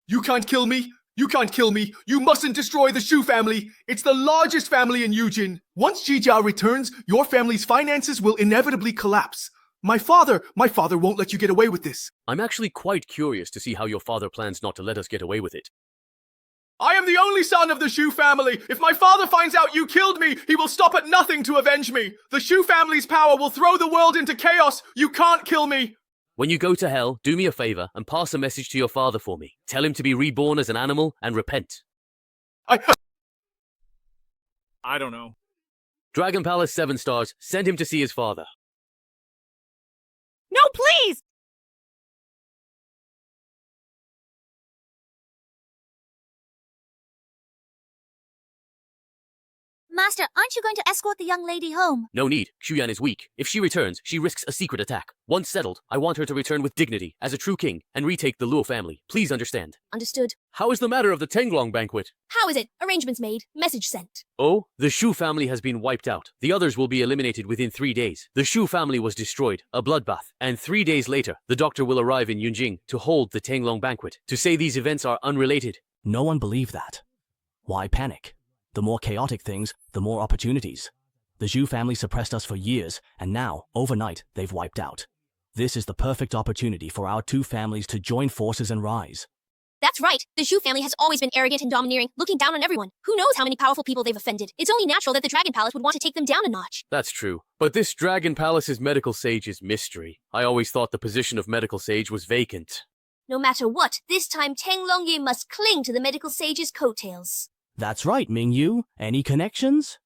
You can't kill me! You can't kill me! You mustn't destroy the Shu family! It's the largest family in Yujin! Once Jijiao returns, your family's finances will inevitably collapse. My father won't let you get away with this. I'm actually quite curious to see how your father plans not to let us get away with it. I am the only son of the Shu family! If my father finds out you killed me, he will stop at nothing to avenge me! The Shu family's power will throw the world into chaos! You can't kill me! When you go to hell, do me a favor and pass a message to your father for me. Tell him to be reborn as an animal and repent. I don't know. Dragon Palace 7 stars, send him to see his father. No, please! Master, aren't you going to escort the young lady home? No need. Xuyan is weak. If she returns, she risks a secret attack. Once settled, I want her to return with dignity, as a true king, and retake the Luo family. Please understand. Understood. How is the matter of the Tenglong banquet? How is it? Arrangements made. Message sent. Oh, the Shu family has been wiped out. The others will be eliminated within 3 days. The Shu family was destroyed, a bloodbath. And 3 days later, the doctor will arrive in Yunjing to hold the Tenglong banquet. To say these events are unrelated. No one believed that. Why panic? The more chaotic things, the more opportunities. The Zhu family suppressed us for years, and now, overnight, they've wiped out. This is the perfect opportunity for our two families to join forces and rise. That's right. The Shu family has always been arrogant and domineering, looking down on everyone. Who knows how many powerful people they've offended? It's only natural that the Dragon Palace would want to take them down a notch. That's true. But this Dragon Palace's medical sage is mystery. I always thought the position of medical sage was vacant. No matter what, this time Teng Longye must cling to the medical sage's coattails. That's right, Mingyu. Any connections?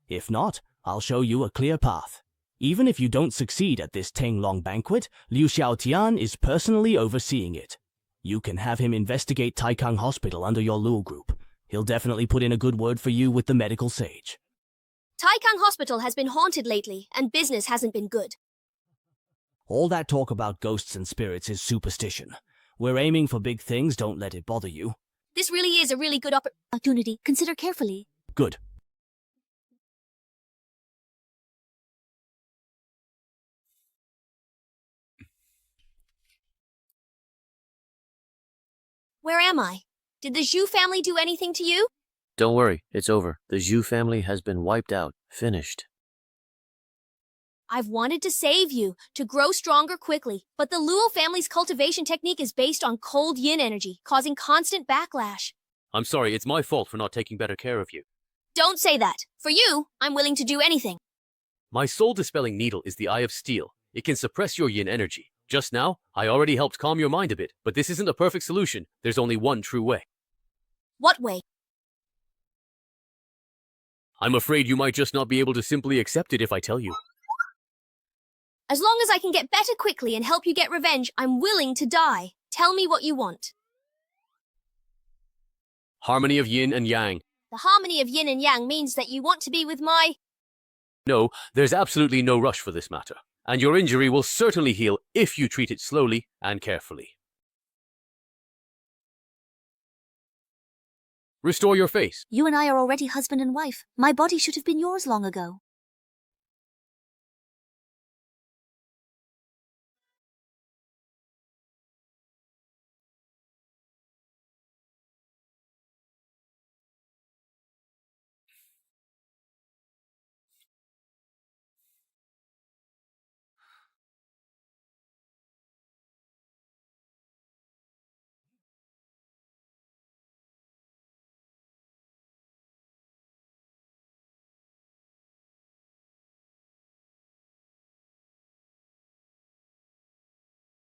If not, I'll show you a clear path. Even if you don't succeed at this Tenglong banquet, Liu Xiaotian is personally overseeing it. You can have him investigate Taikang Hospital under your Luo group. He'll definitely put in a good word for you with the medical sage. Taikang Hospital has been haunted lately, and business hasn't been good. All that talk about ghosts and spirits is superstition. We're aiming for big things, don't let it bother you. This really is a really good opportunity. Consider carefully. Good. Where am I? Did the Zhu family do anything to you? Don't worry, it's over. The Zhu family has been wiped out. Finished. I've wanted to save you, to grow stronger quickly, but the Luo family's cultivation technique is based on cold yin energy, causing constant backlash. I'm sorry, it's my fault for not taking better care of you. Don't say that. For you, I'm willing to do anything. My soul-dispelling needle is the Eye of Steel. It can suppress your yin energy. Just now, I already helped calm your mind a bit, but this isn't a perfect solution. There's only one true way. What way? I'm afraid you might just not be able to simply accept it if I tell you. As long as I can get better quickly and help you get revenge, I'm willing to die. Tell me what you want. Harmony of yin and yang. The harmony of yin and yang means that you want to be with my... No, there's absolutely no rush for this matter. And your injury will certainly heal if you treat it slowly and carefully. Restore your face. You and I are already husband and wife. My body should have been yours long ago.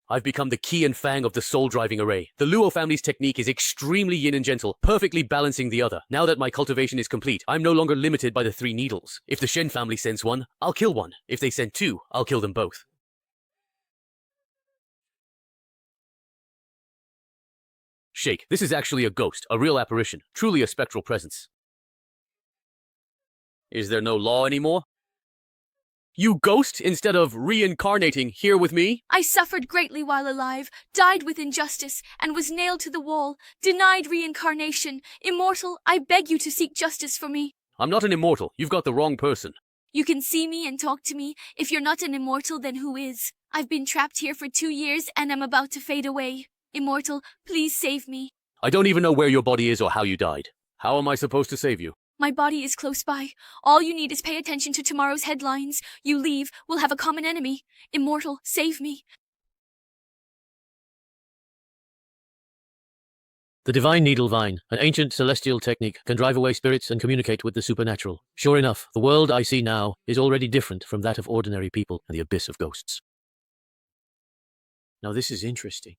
I've become the Qi and Fang of the soul-driving array. The Luo family's technique is extremely yin and gentle, perfectly balancing the other. Now that my cultivation is complete, I'm no longer limited by the 3 needles. If the Shen family sends one, I'll kill one. If they send 2, I'll kill them both. Shake, this is actually a ghost, a real apparition, truly a spectral presence. Is there no law anymore? You ghost, instead of reincarnating here with me? I suffered greatly while alive, died with injustice, and was nailed to the wall, denied reincarnation. Immortal, I beg you to seek justice for me. I'm not an immortal. You've got the wrong person. You can see me and talk to me. If you're not an immortal, then who is? I've been trapped here for 2 years, and I'm about to fade away. Immortal, please save me. I don't even know where your body is or how you died. How am I supposed to save you? My body is close by. All you need is pay attention to tomorrow's headlines. You leave, we'll have a common enemy. Immortal, save me. The Divine Needle Vine, an ancient celestial technique, can drive away spirits and communicate with the supernatural. Sure enough, the world I see now is already different from that of ordinary people and the abyss of ghosts. Now this is interesting.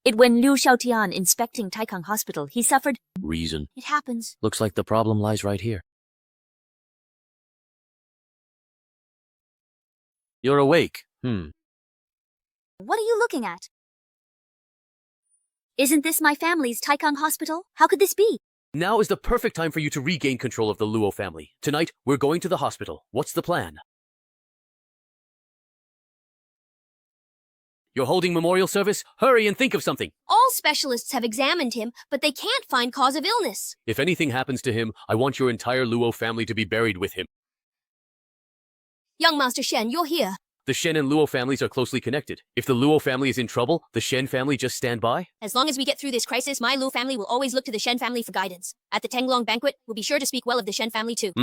It when Liu Xiaotian inspecting Taikang Hospital, he suffered... Reason. It happens. Looks like the problem lies right here. You're awake. What are you looking at? Isn't this my family's Taikang Hospital? How could this be? Now is the perfect time for you to regain control of the Luo family. Tonight, we're going to the hospital. What's the plan? You're holding memorial service? Hurry and think of something. All specialists have examined him, but they can't find cause of illness. If anything happens to him, I want your entire Luo family to be buried with him. Young Master Shen, you're here. The Shen and Luo families are closely connected. If the Luo family is in trouble, the Shen family just stand by? As long as we get through this crisis, my Luo family will always look to the Shen family for guidance. At the Tenglong banquet, we'll be sure to speak well of the Shen family too.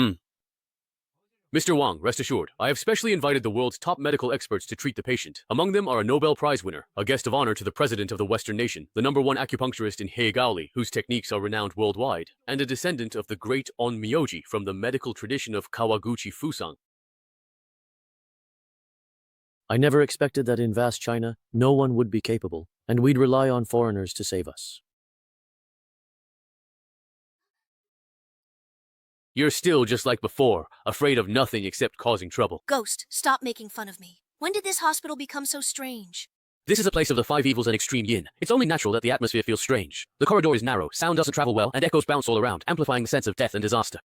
Mr. Wang, rest assured, I have specially invited the world's top medical experts to treat the patient. Among them are a Nobel Prize winner, a guest of honor to the president of the Western nation, the #1 acupuncturist in Heigaoli, whose techniques are renowned worldwide, and a descendant of the great On Myoji from the medical tradition of Kawaguchi Fusang. I never expected that in vast China, no one would be capable, and we'd rely on foreigners to save us. You're still just like before, afraid of nothing except causing trouble. Ghost, stop making fun of me. When did this hospital become so strange? This is a place of the 5 evils and extreme yin. It's only natural that the atmosphere feels strange. The corridor is narrow, sound doesn't travel well, and echoes bounce all around, amplifying the sense of death and disaster.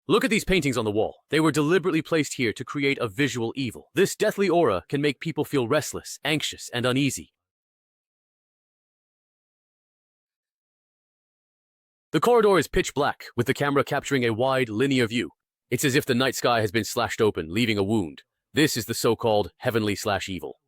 Look at these paintings on the wall. They were deliberately placed here to create a visual evil. This deathly aura can make people feel restless, anxious, and uneasy. The corridor is pitch black, with the camera capturing a wide, linear view. It's as if the night sky has been slashed open, leaving a wound. This is the so-called heavenly/evil.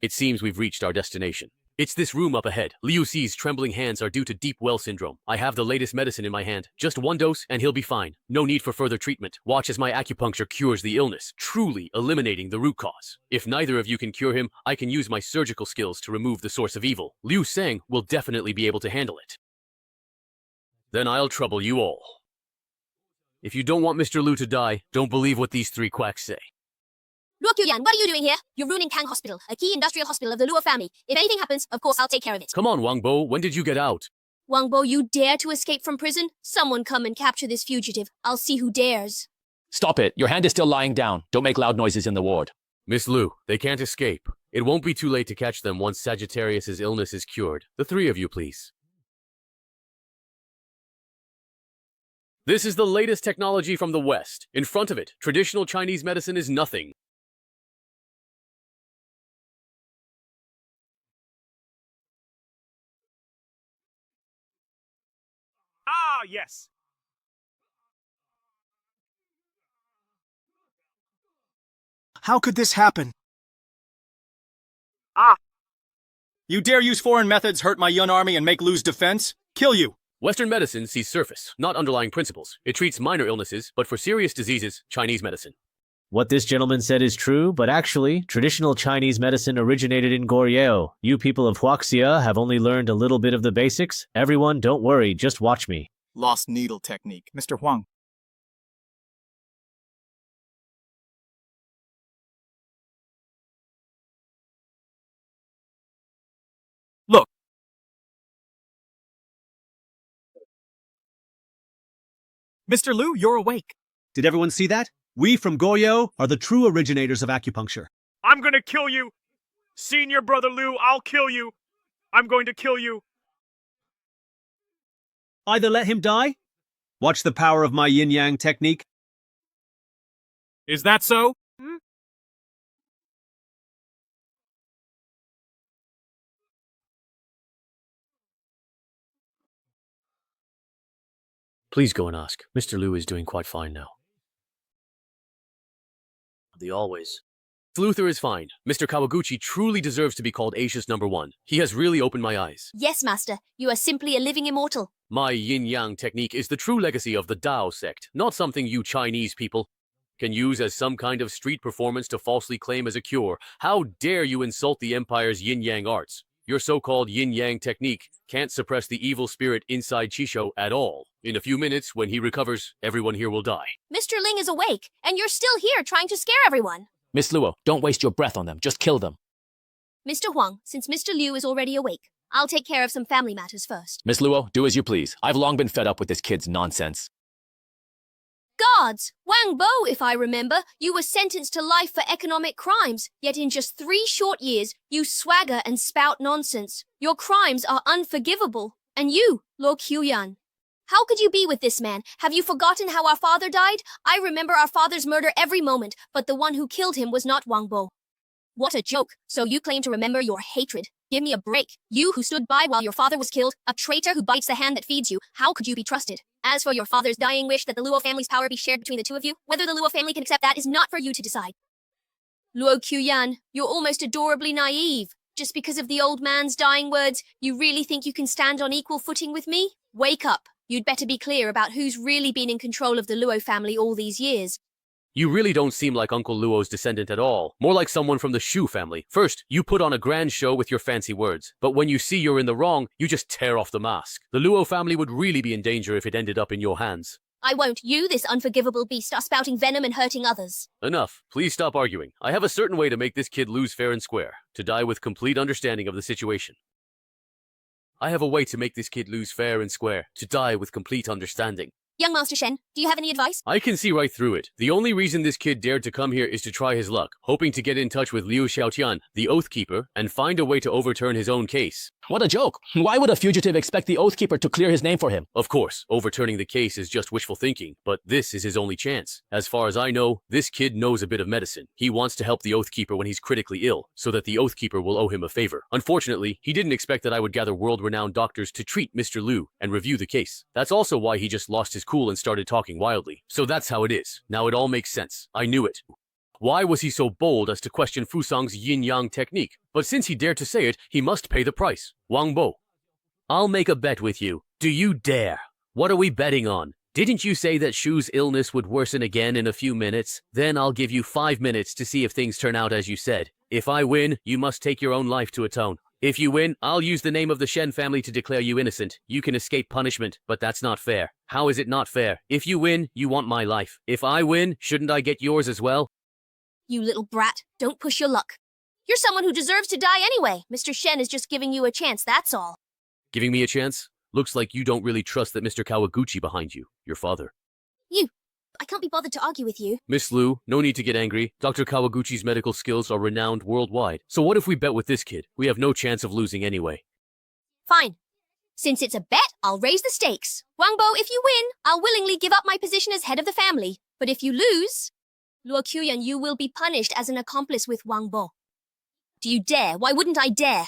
It seems we've reached our destination. It's this room up ahead. Liu Xi's trembling hands are due to deep well syndrome. I have the latest medicine in my hand. Just one dose and he'll be fine. No need for further treatment. Watch as my acupuncture cures the illness, truly eliminating the root cause. If neither of you can cure him, I can use my surgical skills to remove the source of evil. Liu Sang will definitely be able to handle it. Then I'll trouble you all. If you don't want Mr. Liu to die, don't believe what these three quacks say. Luo Qiuyan, what are you doing here? You're ruining Kang Hospital, a key industrial hospital of the Luo family. If anything happens, of course I'll take care of it. Come on, Wang Bo, when did you get out? Wang Bo, you dare to escape from prison? Someone come and capture this fugitive. I'll see who dares. Stop it. Your hand is still lying down. Don't make loud noises in the ward. Miss Liu, they can't escape. It won't be too late to catch them once Sagittarius's illness is cured. The three of you, please. This is the latest technology from the West. In front of it, traditional Chinese medicine is nothing. Ah, yes. How could this happen? Ah! You dare use foreign methods, hurt my Yun army, and make Lu's defense? Kill you! Western medicine sees surface, not underlying principles. It treats minor illnesses, but for serious diseases, Chinese medicine. What this gentleman said is true, but actually, traditional Chinese medicine originated in Goryeo. You people of Huaxia have only learned a little bit of the basics. Everyone, don't worry, just watch me. Lost needle technique. Mr. Huang. Look. Mr. Liu, you're awake. Did everyone see that? We from Goryeo are the true originators of acupuncture. I'm gonna kill you. Senior brother Liu, I'll kill you. I'm going to kill you. Either let him die. Watch the power of my yin-yang technique. Is that so? Please go and ask. Mr. Liu is doing quite fine now. The always. Luther is fine. Mr. Kawaguchi truly deserves to be called Asia's #1. He has really opened my eyes. Yes, Master. You are simply a living immortal. My yin-yang technique is the true legacy of the Dao sect, not something you Chinese people can use as some kind of street performance to falsely claim as a cure. How dare you insult the Empire's yin-yang arts? Your so-called yin-yang technique can't suppress the evil spirit inside Chisho at all. In a few minutes, when he recovers, everyone here will die. Mr. Ling is awake, and you're still here trying to scare everyone. Miss Luo, don't waste your breath on them. Just kill them. Mr. Huang, since Mr. Liu is already awake, I'll take care of some family matters first. Miss Luo, do as you please. I've long been fed up with this kid's nonsense. Gods! Wang Bo, if I remember, you were sentenced to life for economic crimes, yet in just 3 short years, you swagger and spout nonsense. Your crimes are unforgivable. And you, Luo Qiuyan, how could you be with this man? Have you forgotten how our father died? I remember our father's murder every moment, but the one who killed him was not Wang Bo. What a joke. So you claim to remember your hatred. Give me a break. You who stood by while your father was killed, a traitor who bites the hand that feeds you, how could you be trusted? As for your father's dying wish that the Luo family's power be shared between the two of you, whether the Luo family can accept that is not for you to decide. Luo Qiuyan, you're almost adorably naive. Just because of the old man's dying words, you really think you can stand on equal footing with me? Wake up. You'd better be clear about who's really been in control of the Luo family all these years. You really don't seem like Uncle Luo's descendant at all. More like someone from the Shu family. First, you put on a grand show with your fancy words. But when you see you're in the wrong, you just tear off the mask. The Luo family would really be in danger if it ended up in your hands. I won't. You, this unforgivable beast, are spouting venom and hurting others. Enough. Please stop arguing. I have a certain way to make this kid lose fair and square. To die with complete understanding of the situation. I have a way to make this kid lose fair and square. To die with complete understanding. Young Master Shen, do you have any advice? I can see right through it. The only reason this kid dared to come here is to try his luck, hoping to get in touch with Liu Xiaotian, the Oath Keeper, and find a way to overturn his own case. What a joke. Why would a fugitive expect the Oath Keeper to clear his name for him? Of course, overturning the case is just wishful thinking, but this is his only chance. As far as I know, this kid knows a bit of medicine. He wants to help the Oath Keeper when he's critically ill, so that the Oath Keeper will owe him a favor. Unfortunately, he didn't expect that I would gather world-renowned doctors to treat Mr. Liu and review the case. That's also why he just lost his cool and started talking wildly. So that's how it is. Now it all makes sense. I knew it. Why was he so bold as to question Fusang's yin-yang technique? But since he dared to say it, he must pay the price. Wang Bo, I'll make a bet with you. Do you dare? What are we betting on? Didn't you say that Shu's illness would worsen again in a few minutes? Then I'll give you 5 minutes to see if things turn out as you said. If I win, you must take your own life to atone. If you win, I'll use the name of the Shen family to declare you innocent. You can escape punishment, but that's not fair. How is it not fair? If you win, you want my life. If I win, shouldn't I get yours as well? You little brat, don't push your luck. You're someone who deserves to die anyway. Mr. Shen is just giving you a chance, that's all. Giving me a chance? Looks like you don't really trust that Mr. Kawaguchi behind you, your father. I can't be bothered to argue with you. Miss Liu, no need to get angry. Dr. Kawaguchi's medical skills are renowned worldwide. So what if we bet with this kid? We have no chance of losing anyway. Fine. Since it's a bet, I'll raise the stakes. Wang Bo, if you win, I'll willingly give up my position as head of the family. But if you lose, Luo Qiuyan, you will be punished as an accomplice with Wang Bo. Do you dare? Why wouldn't I dare?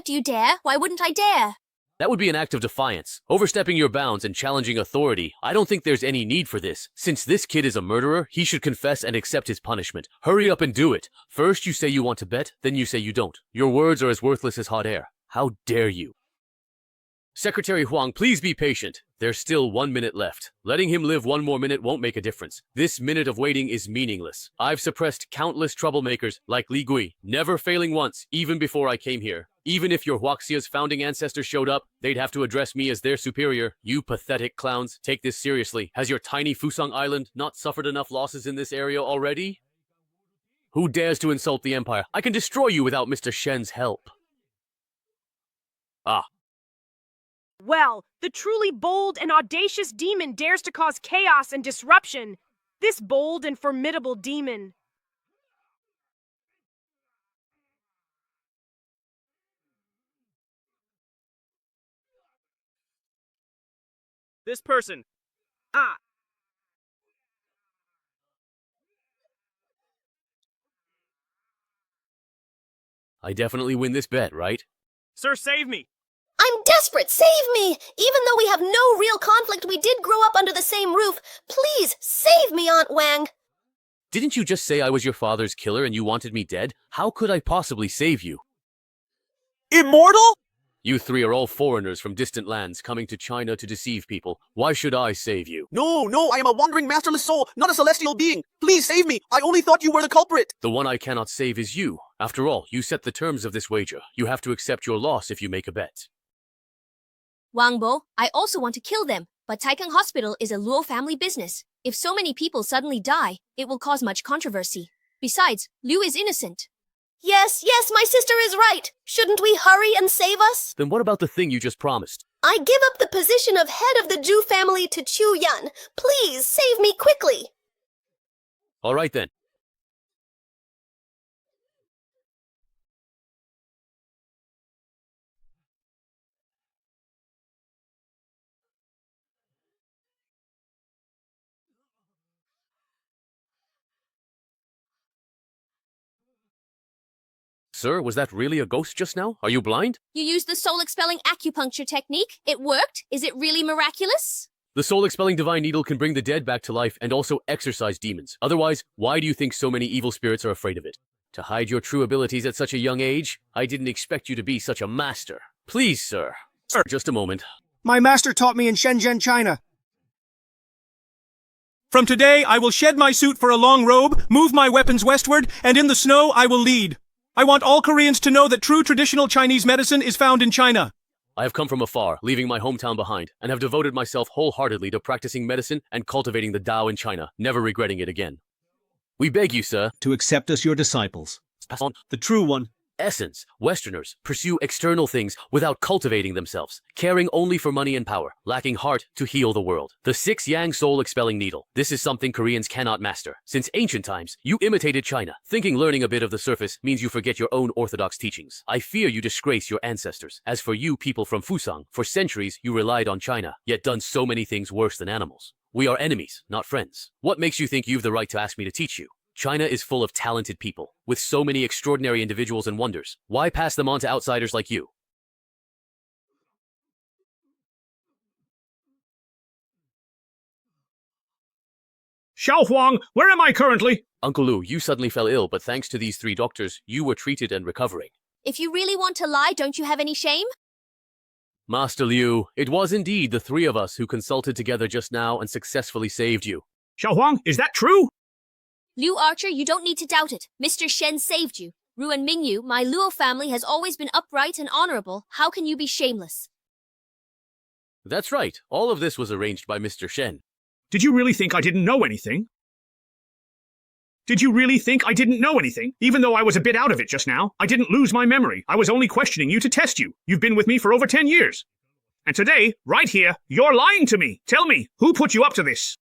Do you dare? Why wouldn't I dare? That would be an act of defiance, overstepping your bounds and challenging authority. I don't think there's any need for this. Since this kid is a murderer, he should confess and accept his punishment. Hurry up and do it. First you say you want to bet, then you say you don't. Your words are as worthless as hot air. How dare you? Secretary Huang, please be patient. There's still 1 minute left. Letting him live 1 more minute won't make a difference. This minute of waiting is meaningless. I've suppressed countless troublemakers like Li Gui, never failing once, even before I came here. Even if your Huaxia's founding ancestors showed up, they'd have to address me as their superior. You pathetic clowns, take this seriously. Has your tiny Fusang Island not suffered enough losses in this area already? Who dares to insult the Empire? I can destroy you without Mr. Shen's help. Ah. Well, the truly bold and audacious demon dares to cause chaos and disruption. This bold and formidable demon. This person. Ah. I definitely win this bet, right? Sir, save me. I'm desperate! Save me! Even though we have no real conflict, we did grow up under the same roof. Please, save me, Aunt Wang! Didn't you just say I was your father's killer and you wanted me dead? How could I possibly save you? Immortal? You three are all foreigners from distant lands coming to China to deceive people. Why should I save you? No, I am a wandering masterless soul, not a celestial being. Please save me. I only thought you were the culprit. The one I cannot save is you. After all, you set the terms of this wager. You have to accept your loss if you make a bet. Wang Bo, I also want to kill them, but Taikang Hospital is a Luo family business. If so many people suddenly die, it will cause much controversy. Besides, Liu is innocent. Yes, my sister is right. Shouldn't we hurry and save us? Then what about the thing you just promised? I give up the position of head of the Zhu family to Chu Yan. Please, save me quickly. All right then. Sir, was that really a ghost just now? Are you blind? You used the soul-expelling acupuncture technique. It worked. Is it really miraculous? The soul-expelling divine needle can bring the dead back to life and also exorcise demons. Otherwise, why do you think so many evil spirits are afraid of it? To hide your true abilities at such a young age? I didn't expect you to be such a master. Please, sir. Sir, just a moment. My master taught me in Shenzhen, China. From today, I will shed my suit for a long robe, move my weapons westward, and in the snow I will lead. I want all Koreans to know that true traditional Chinese medicine is found in China. I have come from afar, leaving my hometown behind, and have devoted myself wholeheartedly to practicing medicine and cultivating the Tao in China, never regretting it again. We beg you, sir, to accept us your disciples. Pass on The true one. essence. Westerners pursue external things without cultivating themselves, caring only for money and power, lacking heart to heal the world. The 6-yang soul-expelling needle. This is something Koreans cannot master. Since ancient times, you imitated China, thinking learning a bit of the surface means you forget your own orthodox teachings. I fear you disgrace your ancestors. As for you people from Fusang, for centuries you relied on China, yet done so many things worse than animals. We are enemies, not friends. What makes you think you've the right to ask me to teach you? China is full of talented people, with so many extraordinary individuals and wonders. Why pass them on to outsiders like you? Xiao Huang, where am I currently? Uncle Lu, you suddenly fell ill, but thanks to these 3 doctors, you were treated and recovering. If you really want to lie, don't you have any shame? Master Liu, it was indeed the 3 of us who consulted together just now and successfully saved you. Xiao Huang, is that true? Liu Archer, you don't need to doubt it. Mr. Shen saved you. Ru and Mingyu, my Luo family has always been upright and honorable. How can you be shameless? That's right. All of this was arranged by Mr. Shen. Did you really think I didn't know anything? Did you really think I didn't know anything? Even though I was a bit out of it just now, I didn't lose my memory. I was only questioning you to test you. You've been with me for over 10 years. And today, right here, you're lying to me. Tell me, who put you up to this?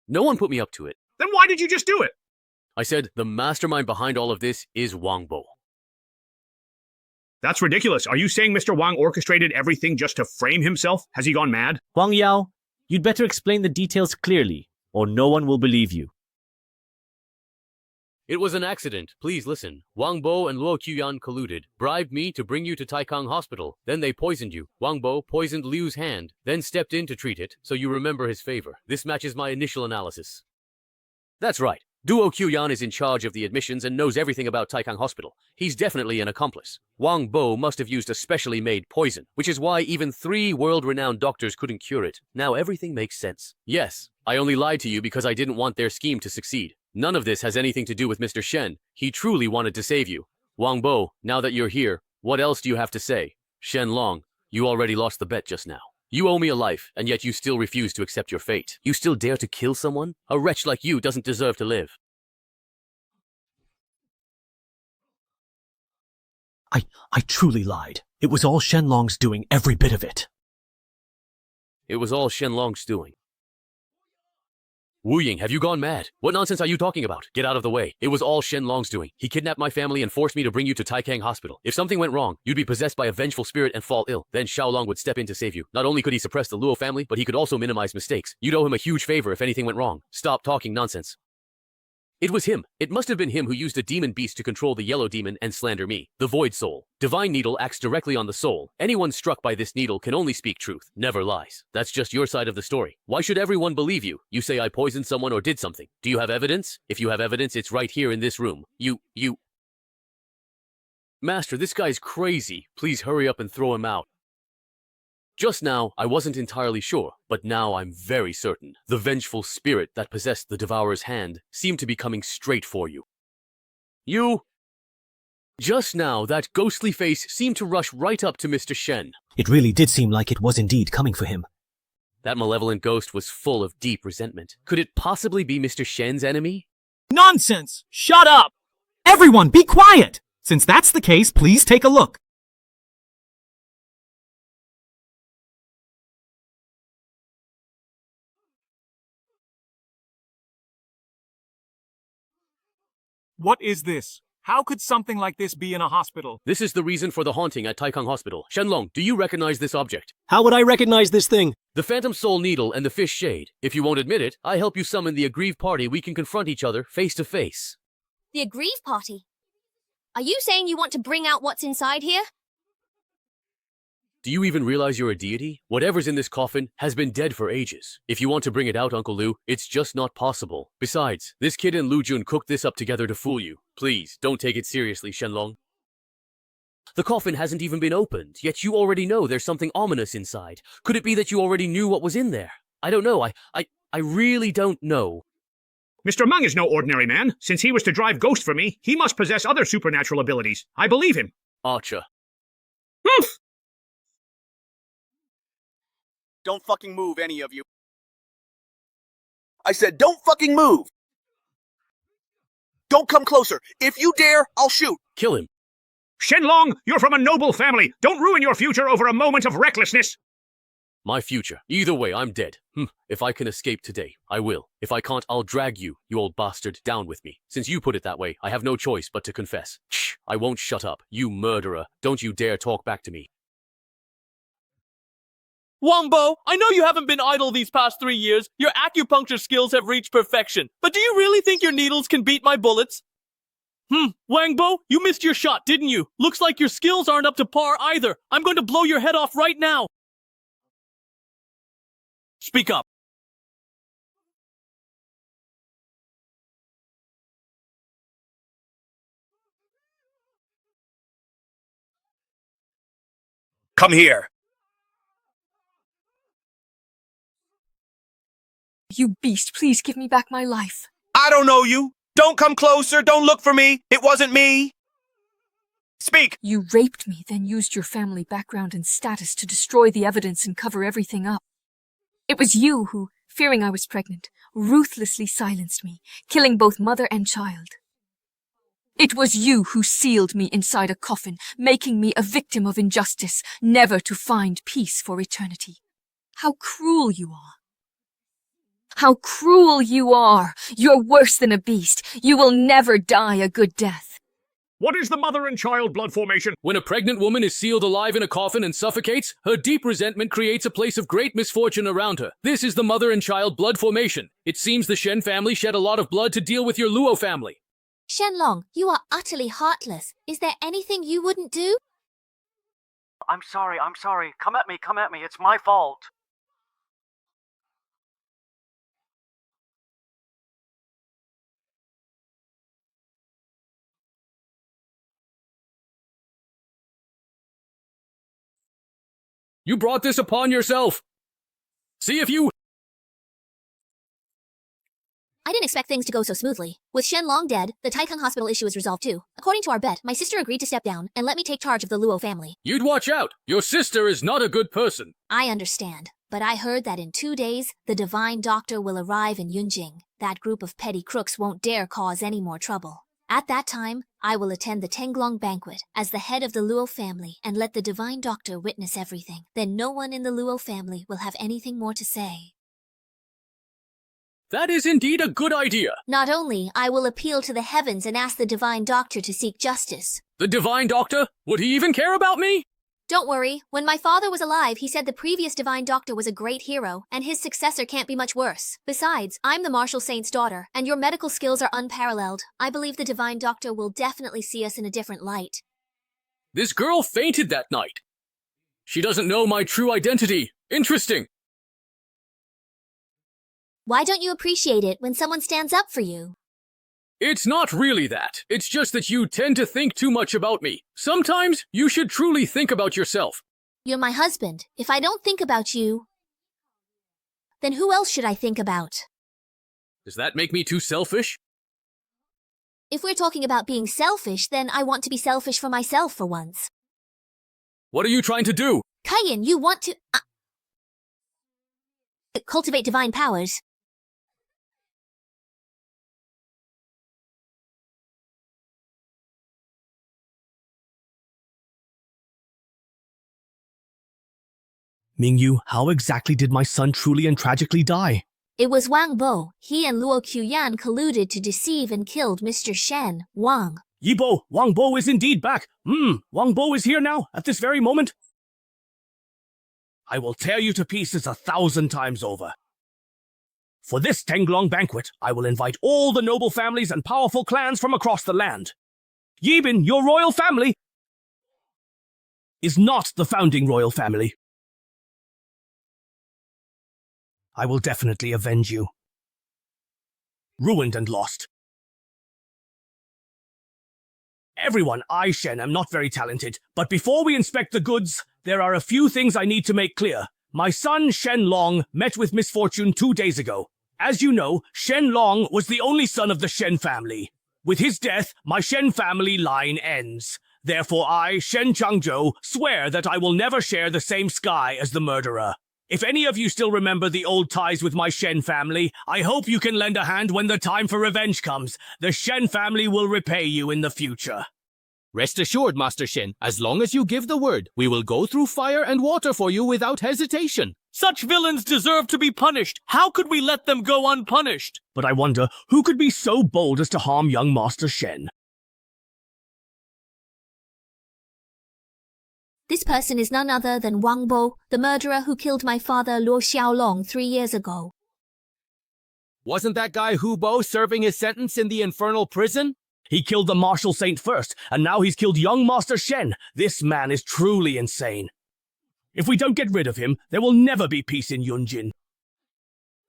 No one put me up to it. Then why did you just do it? I said the mastermind behind all of this is Wang Bo. That's ridiculous. Are you saying Mr. Wang orchestrated everything just to frame himself? Has he gone mad? Huang Yao, you'd better explain the details clearly, or no one will believe you. It was an accident. Please listen. Wang Bo and Luo Qiuyan colluded, bribed me to bring you to Taikang Hospital. Then they poisoned you. Wang Bo poisoned Liu's hand, then stepped in to treat it, so you remember his favor. This matches my initial analysis. That's right. Duo Qiuyan is in charge of the admissions and knows everything about Taikang Hospital. He's definitely an accomplice. Wang Bo must have used a specially made poison, which is why even 3 world-renowned doctors couldn't cure it. Now everything makes sense. Yes, I only lied to you because I didn't want their scheme to succeed. None of this has anything to do with Mr. Shen. He truly wanted to save you. Wang Bo, now that you're here, what else do you have to say? Shen Long, you already lost the bet just now. You owe me a life, and yet you still refuse to accept your fate. You still dare to kill someone? A wretch like you doesn't deserve to live. I truly lied. It was all Shenlong's doing, every bit of it. It was all Shen Long's doing. Wu Ying, have you gone mad? What nonsense are you talking about? Get out of the way. It was all Shen Long's doing. He kidnapped my family and forced me to bring you to Taikang Hospital. If something went wrong, you'd be possessed by a vengeful spirit and fall ill. Then Xiaolong would step in to save you. Not only could he suppress the Luo family, but he could also minimize mistakes. You'd owe him a huge favor if anything went wrong. Stop talking nonsense. It was him. It must have been him who used a demon beast to control the yellow demon and slander me. The Void Soul. Divine Needle acts directly on the soul. Anyone struck by this needle can only speak truth, never lies. That's just your side of the story. Why should everyone believe you? You say I poisoned someone or did something. Do you have evidence? If you have evidence, it's right here in this room. You... Master, this guy's crazy. Please hurry up and throw him out. Just now, I wasn't entirely sure, but now I'm very certain. The vengeful spirit that possessed the Devourer's hand seemed to be coming straight for you. You... Just now, that ghostly face seemed to rush right up to Mr. Shen. It really did seem like it was indeed coming for him. That malevolent ghost was full of deep resentment. Could it possibly be Mr. Shen's enemy? Nonsense! Shut up! Everyone, be quiet! Since that's the case, please take a look. What is this? How could something like this be in a hospital? This is the reason for the haunting at Taikang Hospital. Shenlong, do you recognize this object? How would I recognize this thing? The Phantom Soul Needle and the Fish Shade. If you won't admit it, I help you summon the aggrieved party. We can confront each other face to face. The aggrieved party? Are you saying you want to bring out what's inside here? Do you even realize you're a deity? Whatever's in this coffin has been dead for ages. If you want to bring it out, Uncle Lu, it's just not possible. Besides, this kid and Lu Jun cooked this up together to fool you. Please, don't take it seriously, Shenlong. The coffin hasn't even been opened, yet you already know there's something ominous inside. Could it be that you already knew what was in there? I don't know. I really don't know. Mr. Meng is no ordinary man. Since he was to drive Ghost for me, he must possess other supernatural abilities. I believe him. Archer. Humph! Don't fucking move, any of you. I said, don't fucking move! Don't come closer. If you dare, I'll shoot. Kill him. Shenlong, you're from a noble family. Don't ruin your future over a moment of recklessness. My future. Either way, I'm dead. If I can escape today, I will. If I can't, I'll drag you, you old bastard, down with me. Since you put it that way, I have no choice but to confess. Shh, I won't shut up. You murderer. Don't you dare talk back to me. Wang Bo, I know you haven't been idle these past 3 years. Your acupuncture skills have reached perfection. But do you really think your needles can beat my bullets? Wang Bo, you missed your shot, didn't you? Looks like your skills aren't up to par either. I'm going to blow your head off right now. Speak up. Come here. You beast, please give me back my life. I don't know you. Don't come closer. Don't look for me. It wasn't me. Speak. You raped me, then used your family background and status to destroy the evidence and cover everything up. It was you who, fearing I was pregnant, ruthlessly silenced me, killing both mother and child. It was you who sealed me inside a coffin, making me a victim of injustice, never to find peace for eternity. How cruel you are. How cruel you are! You're worse than a beast. You will never die a good death. What is the mother and child blood formation? When a pregnant woman is sealed alive in a coffin and suffocates, her deep resentment creates a place of great misfortune around her. This is the mother and child blood formation. It seems the Shen family shed a lot of blood to deal with your Luo family. Shenlong, you are utterly heartless. Is there anything you wouldn't do? I'm sorry. Come at me. It's my fault. You brought this upon yourself. See if you... I didn't expect things to go so smoothly. With Shenlong dead, the Taikang Hospital issue is resolved too. According to our bet, my sister agreed to step down and let me take charge of the Luo family. You'd watch out. Your sister is not a good person. I understand, but I heard that in 2 days, the Divine Doctor will arrive in Yunjing. That group of petty crooks won't dare cause any more trouble. At that time, I will attend the Tenglong banquet as the head of the Luo family and let the Divine Doctor witness everything. Then no one in the Luo family will have anything more to say. That is indeed a good idea. Not only, I will appeal to the heavens and ask the Divine Doctor to seek justice. The Divine Doctor? Would he even care about me? Don't worry, when my father was alive, he said the previous Divine Doctor was a great hero, and his successor can't be much worse. Besides, I'm the Martial Saint's daughter, and your medical skills are unparalleled. I believe the Divine Doctor will definitely see us in a different light. This girl fainted that night. She doesn't know my true identity. Interesting. Why don't you appreciate it when someone stands up for you? It's not really that. It's just that you tend to think too much about me. Sometimes you should truly think about yourself. You're my husband. If I don't think about you, then who else should I think about? Does that make me too selfish? If we're talking about being selfish, then I want to be selfish for myself for once. What are you trying to do? Kaiyan, you want to... cultivate divine powers. Mingyu, how exactly did my son truly and tragically die? It was Wang Bo. He and Luo Qiuyan colluded to deceive and killed Mr. Shen, Wang. Yibo, Wang Bo is indeed back. Wang Bo is here now, at this very moment. I will tear you to pieces 1,000 times over. For this Tenglong banquet, I will invite all the noble families and powerful clans from across the land. Yibin, your royal family, is not the founding royal family. I will definitely avenge you. Ruined and lost. Everyone, I, Shen, am not very talented, but before we inspect the goods, there are a few things I need to make clear. My son, Shen Long, met with misfortune 2 days ago. As you know, Shen Long was the only son of the Shen family. With his death, my Shen family line ends. Therefore I, Shen Changzhou, swear that I will never share the same sky as the murderer. If any of you still remember the old ties with my Shen family, I hope you can lend a hand when the time for revenge comes. The Shen family will repay you in the future. Rest assured, Master Shen, as long as you give the word, we will go through fire and water for you without hesitation. Such villains deserve to be punished. How could we let them go unpunished? But I wonder, who could be so bold as to harm young Master Shen? This person is none other than Wang Bo, the murderer who killed my father Luo Xiaolong 3 years ago. Wasn't that guy Hu Bo serving his sentence in the infernal prison? He killed the Martial Saint first, and now he's killed young Master Shen. This man is truly insane. If we don't get rid of him, there will never be peace in Yunjin.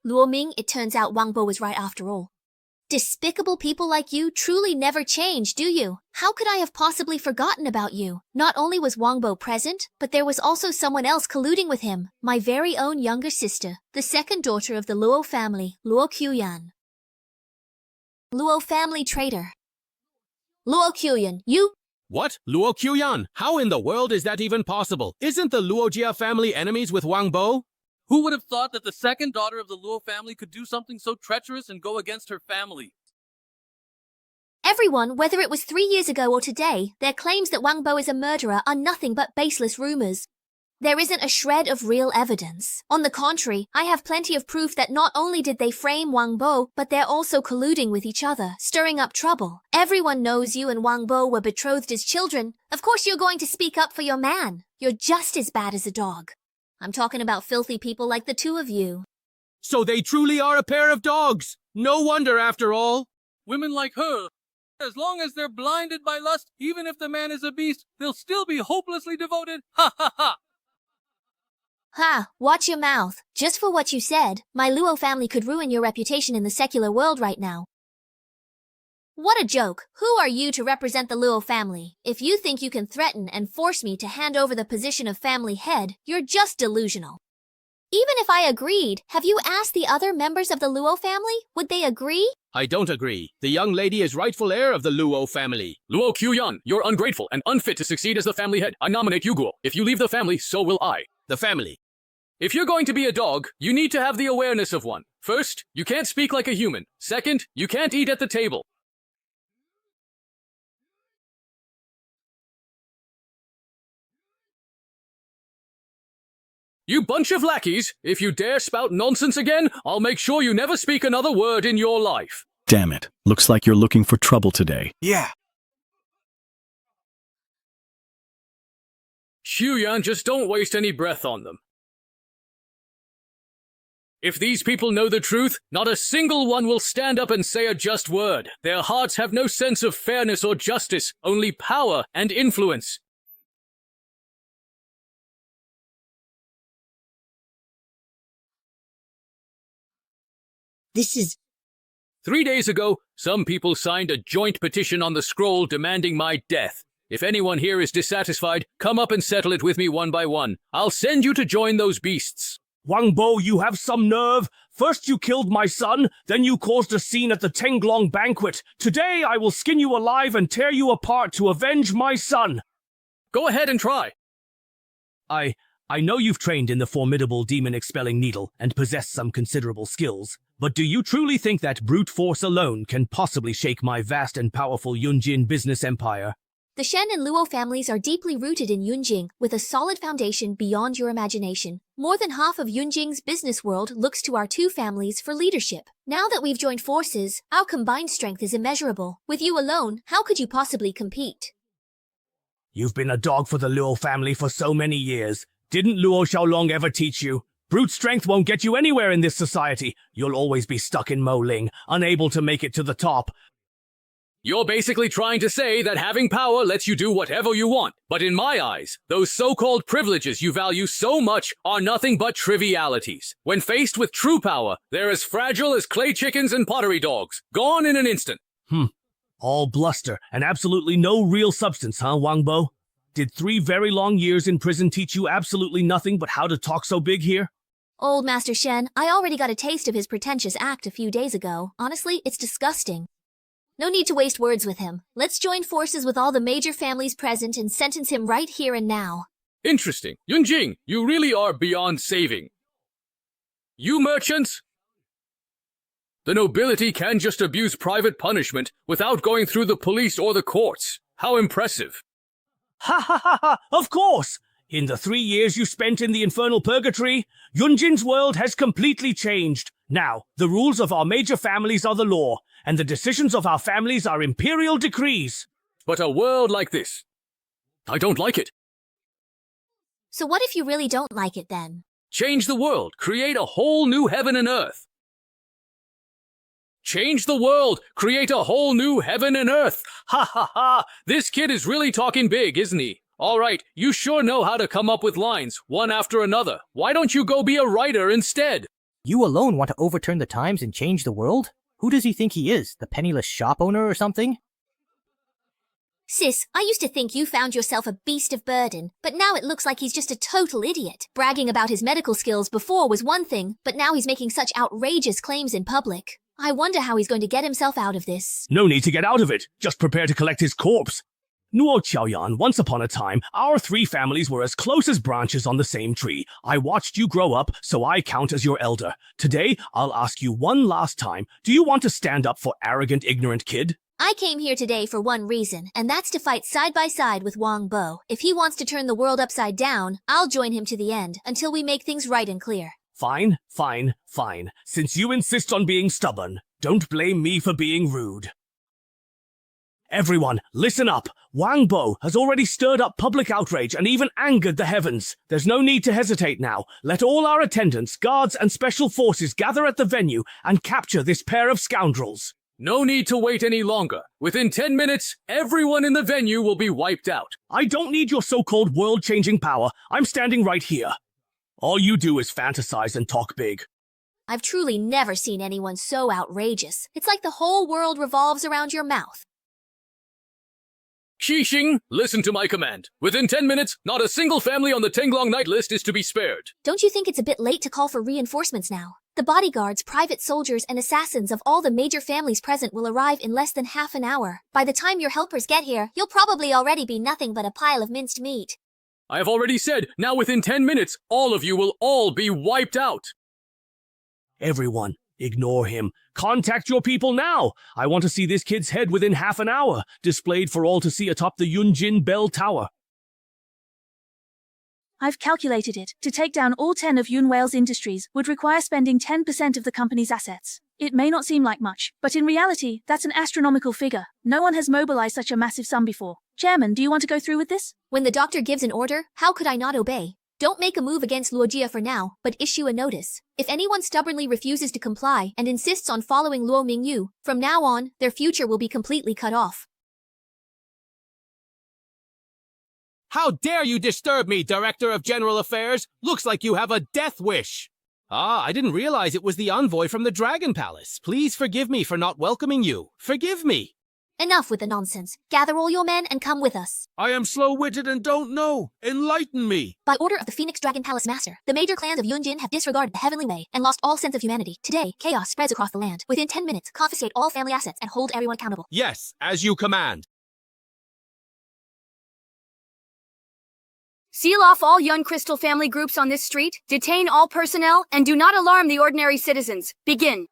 Luo Ming, it turns out Wang Bo was right after all. Despicable people like you truly never change, do you? How could I have possibly forgotten about you? Not only was Wang Bo present, but there was also someone else colluding with him, my very own younger sister, the second daughter of the Luo family, Luo Qiuyan. Luo family traitor. Luo Qiuyan, you... What? Luo Qiuyan? How in the world is that even possible? Isn't the Luojia family enemies with Wang Bo? Who would have thought that the second daughter of the Luo family could do something so treacherous and go against her family? Everyone, whether it was 3 years ago or today, their claims that Wang Bo is a murderer are nothing but baseless rumors. There isn't a shred of real evidence. On the contrary, I have plenty of proof that not only did they frame Wang Bo, but they're also colluding with each other, stirring up trouble. Everyone knows you and Wang Bo were betrothed as children. Of course you're going to speak up for your man. You're just as bad as a dog. I'm talking about filthy people like the two of you. So they truly are a pair of dogs. No wonder after all. Women like her, as long as they're blinded by lust, even if the man is a beast, they'll still be hopelessly devoted. Ha ha ha! Ha, watch your mouth. Just for what you said, my Luo family could ruin your reputation in the secular world right now. What a joke. Who are you to represent the Luo family? If you think you can threaten and force me to hand over the position of family head, you're just delusional. Even if I agreed, have you asked the other members of the Luo family? Would they agree? I don't agree. The young lady is rightful heir of the Luo family. Luo Qiuyan, you're ungrateful and unfit to succeed as the family head. I nominate you, Guo. If you leave the family, so will I. The family. If you're going to be a dog, you need to have the awareness of one. First, you can't speak like a human. Second, you can't eat at the table. You bunch of lackeys, if you dare spout nonsense again, I'll make sure you never speak another word in your life. Damn it. Looks like you're looking for trouble today. Yeah. Qiuyan, just don't waste any breath on them. If these people know the truth, not a single one will stand up and say a just word. Their hearts have no sense of fairness or justice, only power and influence. This is... 3 days ago, some people signed a joint petition on the scroll demanding my death. If anyone here is dissatisfied, come up and settle it with me one by one. I'll send you to join those beasts. Wang Bo, you have some nerve. First you killed my son, then you caused a scene at the Tenglong banquet. Today I will skin you alive and tear you apart to avenge my son. Go ahead and try. I know you've trained in the formidable demon-expelling needle and possess some considerable skills, but do you truly think that brute force alone can possibly shake my vast and powerful Yunjin business empire? The Shen and Luo families are deeply rooted in Yunjing, with a solid foundation beyond your imagination. More than half of Yunjing's business world looks to our two families for leadership. Now that we've joined forces, our combined strength is immeasurable. With you alone, how could you possibly compete? You've been a dog for the Luo family for so many years. Didn't Luo Xiaolong ever teach you? Brute strength won't get you anywhere in this society. You'll always be stuck in Moling, unable to make it to the top. You're basically trying to say that having power lets you do whatever you want. But in my eyes, those so-called privileges you value so much are nothing but trivialities. When faced with true power, they're as fragile as clay chickens and pottery dogs. Gone in an instant. All bluster and absolutely no real substance, huh, Wang Bo? Did 3 very long years in prison teach you absolutely nothing but how to talk so big here? Old Master Shen, I already got a taste of his pretentious act a few days ago. Honestly, it's disgusting. No need to waste words with him. Let's join forces with all the major families present and sentence him right here and now. Interesting. Yunjing, you really are beyond saving. You merchants? The nobility can just abuse private punishment without going through the police or the courts. How impressive. Ha ha ha ha! Of course! In the 3 years you spent in the infernal purgatory, Yunjin's world has completely changed. Now, the rules of our major families are the law, and the decisions of our families are imperial decrees. But a world like this, I don't like it. So what if you really don't like it then? Change the world. Create a whole new heaven and earth. Change the world. Create a whole new heaven and earth. Ha ha ha. This kid is really talking big, isn't he? All right, you sure know how to come up with lines, one after another. Why don't you go be a writer instead? You alone want to overturn the times and change the world? Who does he think he is? The penniless shop owner or something? Sis, I used to think you found yourself a beast of burden, but now it looks like he's just a total idiot. Bragging about his medical skills before was one thing, but now he's making such outrageous claims in public. I wonder how he's going to get himself out of this. No need to get out of it. Just prepare to collect his corpse. Nuo Qiaoyan, once upon a time, our three families were as close as branches on the same tree. I watched you grow up, so I count as your elder. Today, I'll ask you one last time. Do you want to stand up for arrogant, ignorant kid? I came here today for one reason, and that's to fight side by side with Wang Bo. If he wants to turn the world upside down, I'll join him to the end, until we make things right and clear. Fine, fine, fine. Since you insist on being stubborn, don't blame me for being rude. Everyone, listen up. Wang Bo has already stirred up public outrage and even angered the heavens. There's no need to hesitate now. Let all our attendants, guards, and special forces gather at the venue and capture this pair of scoundrels. No need to wait any longer. Within 10 minutes, everyone in the venue will be wiped out. I don't need your so-called world-changing power. I'm standing right here. All you do is fantasize and talk big. I've truly never seen anyone so outrageous. It's like the whole world revolves around your mouth. Xixing, listen to my command. Within 10 minutes, not a single family on the Tenglong night list is to be spared. Don't you think it's a bit late to call for reinforcements now? The bodyguards, private soldiers, and assassins of all the major families present will arrive in less than half an hour. By the time your helpers get here, you'll probably already be nothing but a pile of minced meat. I have already said, now within 10 minutes, all of you will all be wiped out. Everyone, ignore him. Contact your people now. I want to see this kid's head within half an hour, displayed for all to see atop the Yunjin Bell Tower. I've calculated it. To take down all 10 of Yunwale's industries would require spending 10% of the company's assets. It may not seem like much, but in reality, that's an astronomical figure. No one has mobilized such a massive sum before. Chairman, do you want to go through with this? When the doctor gives an order, how could I not obey? Don't make a move against Luo Jia for now, but issue a notice. If anyone stubbornly refuses to comply and insists on following Luo Mingyu, from now on, their future will be completely cut off. How dare you disturb me, Director of General Affairs? Looks like you have a death wish. Ah, I didn't realize it was the envoy from the Dragon Palace. Please forgive me for not welcoming you. Forgive me. Enough with the nonsense. Gather all your men and come with us. I am slow-witted and don't know. Enlighten me. By order of the Phoenix Dragon Palace Master, the major clans of Yunjin have disregarded the heavenly way and lost all sense of humanity. Today, chaos spreads across the land. Within 10 minutes, confiscate all family assets and hold everyone accountable. Yes, as you command. Seal off all Yun Crystal family groups on this street, detain all personnel, and do not alarm the ordinary citizens. Begin.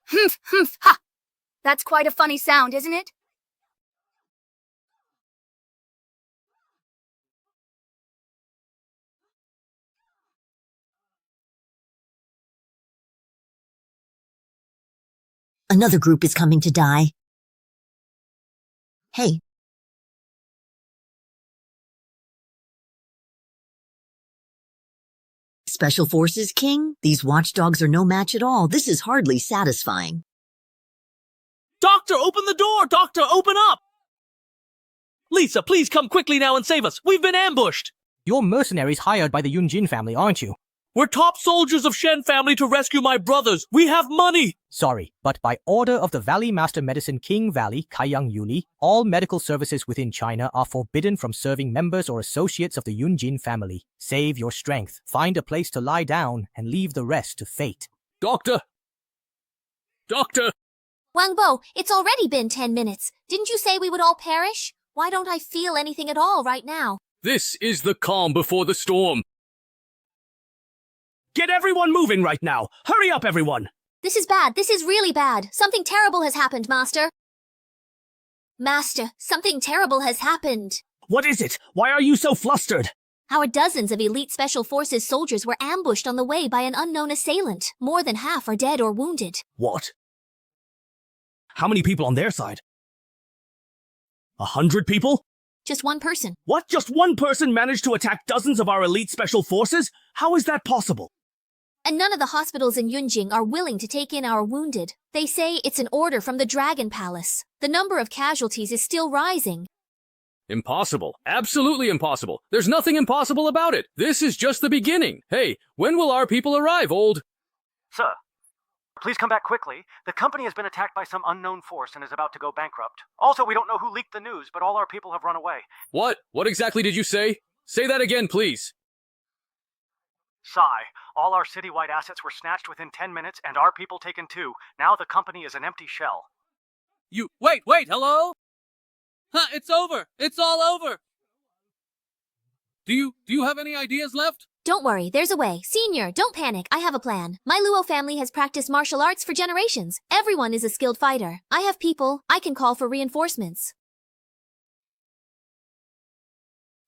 Humph, humph, ha! That's quite a funny sound, isn't it? Another group is coming to die. Hey. Special Forces, King? These watchdogs are no match at all. This is hardly satisfying. Doctor, open the door! Doctor, open up! Lisa, please come quickly now and save us. We've been ambushed. You're mercenaries hired by the Yunjin family, aren't you? We're top soldiers of Shen family to rescue my brothers. We have money. Sorry, but by order of the Valley Master Medicine King Valley, Kaiyang Yuni, all medical services within China are forbidden from serving members or associates of the Yunjin family. Save your strength, find a place to lie down, and leave the rest to fate. Doctor! Doctor! Wang Bo, it's already been 10 minutes. Didn't you say we would all perish? Why don't I feel anything at all right now? This is the calm before the storm. Get everyone moving right now! Hurry up, everyone! This is bad. This is really bad. Something terrible has happened, Master. Master, something terrible has happened. What is it? Why are you so flustered? Our dozens of elite special forces soldiers were ambushed on the way by an unknown assailant. More than half are dead or wounded. What? How many people on their side? 100 people? Just one person. What? Just one person managed to attack dozens of our elite special forces? How is that possible? And none of the hospitals in Yunjing are willing to take in our wounded. They say it's an order from the Dragon Palace. The number of casualties is still rising. Impossible. Absolutely impossible. There's nothing impossible about it. This is just the beginning. Hey, when will our people arrive, old? Sir, Please come back quickly. The company has been attacked by some unknown force and is about to go bankrupt. Also, we don't know who leaked the news, but all our people have run away. What? What exactly did you say? Say that again, please. Sigh. All our citywide assets were snatched within 10 minutes and our people taken too. Now the company is an empty shell. Wait, hello? Huh, it's over. It's all over. Do you have any ideas left? Don't worry, there's a way. Senior, don't panic. I have a plan. My Luo family has practiced martial arts for generations. Everyone is a skilled fighter. I have people. I can call for reinforcements.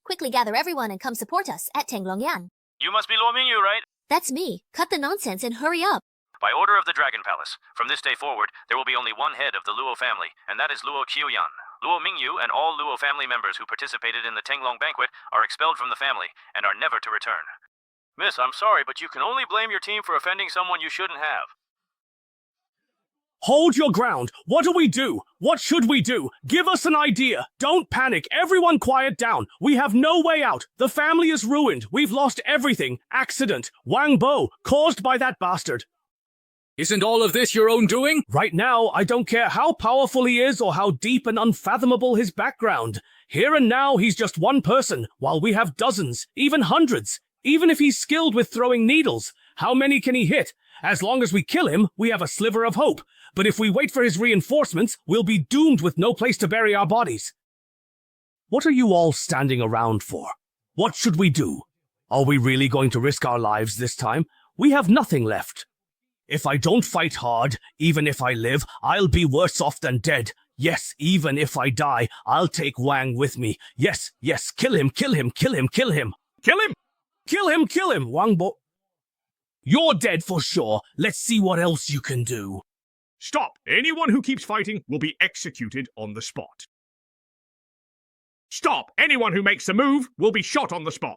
Quickly gather everyone and come support us at Tenglongyan. You must be Luo Mingyu, right? That's me. Cut the nonsense and hurry up. By order of the Dragon Palace, from this day forward, there will be only one head of the Luo family, and that is Luo Qiuyan. Luo Mingyu and all Luo family members who participated in the Tenglong banquet are expelled from the family and are never to return. Miss, I'm sorry, but you can only blame your team for offending someone you shouldn't have. Hold your ground. What do we do? What should we do? Give us an idea. Don't panic. Everyone quiet down. We have no way out. The family is ruined. We've lost everything. Accident. Wang Bo, caused by that bastard. Isn't all of this your own doing? Right now, I don't care how powerful he is or how deep and unfathomable his background. Here and now, he's just one person, while we have dozens, even hundreds. Even if he's skilled with throwing needles, how many can he hit? As long as we kill him, we have a sliver of hope. But if we wait for his reinforcements, we'll be doomed with no place to bury our bodies. What are you all standing around for? What should we do? Are we really going to risk our lives this time? We have nothing left. If I don't fight hard, even if I live, I'll be worse off than dead. Yes, even if I die, I'll take Wang with me. Yes, kill him, kill him, kill him, kill him. Kill him! Kill him, Wang Bo. You're dead for sure. Let's see what else you can do. Stop! Anyone who keeps fighting will be executed on the spot. Stop! Anyone who makes a move will be shot on the spot.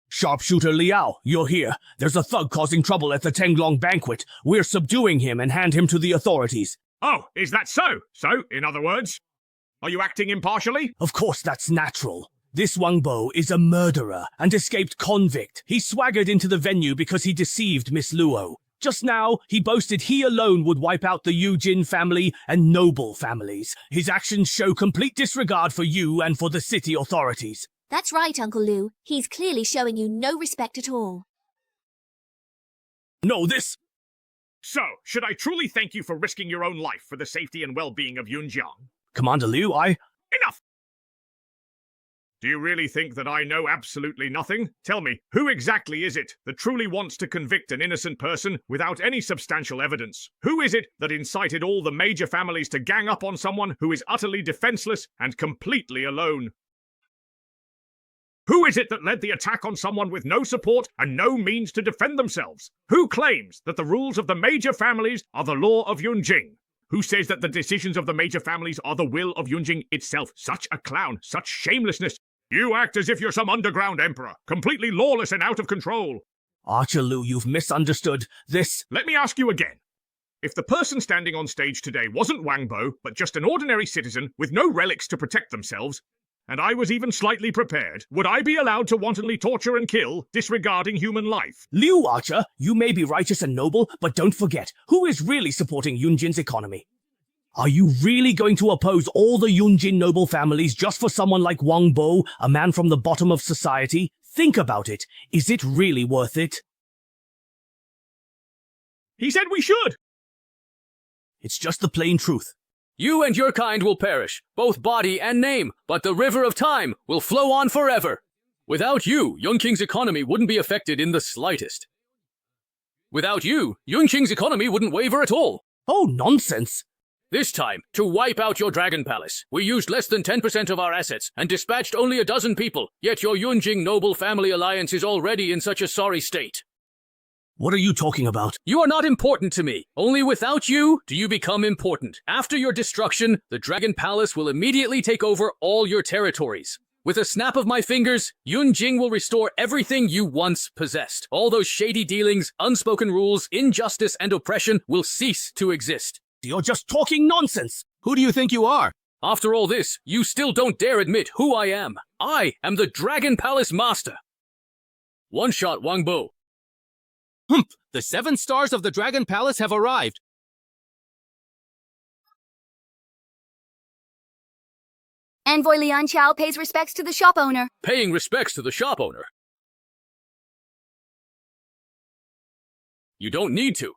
Sharpshooter Liao, you're here. There's a thug causing trouble at the Tenglong banquet. We're subduing him and hand him to the authorities. Oh, is that so? So, in other words, are you acting impartially? Of course that's natural. This Wang Bo is a murderer and escaped convict. He swaggered into the venue because he deceived Miss Luo. Just now, he boasted he alone would wipe out the Yujin family and noble families. His actions show complete disregard for you and for the city authorities. That's right, Uncle Lu. He's clearly showing you no respect at all. No, this... So, should I truly thank you for risking your own life for the safety and well-being of Yunjiang? Commander Liu, Enough! Do you really think that I know absolutely nothing? Tell me, who exactly is it that truly wants to convict an innocent person without any substantial evidence? Who is it that incited all the major families to gang up on someone who is utterly defenseless and completely alone? Who is it that led the attack on someone with no support and no means to defend themselves? Who claims that the rules of the major families are the law of Yunjing? Who says that the decisions of the major families are the will of Yunjing itself? Such a clown, such shamelessness. You act as if you're some underground emperor, completely lawless and out of control. Archer Lu, you've misunderstood this. Let me ask you again. If the person standing on stage today wasn't Wang Bo, but just an ordinary citizen with no relics to protect themselves, and I was even slightly prepared, would I be allowed to wantonly torture and kill, disregarding human life? Liu Archer, you may be righteous and noble, but don't forget, who is really supporting Yunjin's economy? Are you really going to oppose all the Yunjin noble families just for someone like Wang Bo, a man from the bottom of society? Think about it. Is it really worth it? He said we should! It's just the plain truth. You and your kind will perish, both body and name, but the river of time will flow on forever. Without you, Yunqing's economy wouldn't be affected in the slightest. Without you, Yunqing's economy wouldn't waver at all. Oh, nonsense. This time, to wipe out your dragon palace, we used less than 10% of our assets and dispatched only a dozen people, yet your Yunjing noble family alliance is already in such a sorry state. What are you talking about? You are not important to me. Only without you do you become important. After your destruction, the Dragon Palace will immediately take over all your territories. With a snap of my fingers, Yunjing will restore everything you once possessed. All those shady dealings, unspoken rules, injustice, and oppression will cease to exist. You're just talking nonsense. Who do you think you are? After all this, you still don't dare admit who I am. I am the Dragon Palace Master. One shot, Wang Bo. Humph! The 7 stars of the Dragon Palace have arrived. Envoy Lian Chao pays respects to the shop owner. Paying respects to the shop owner. You don't need to.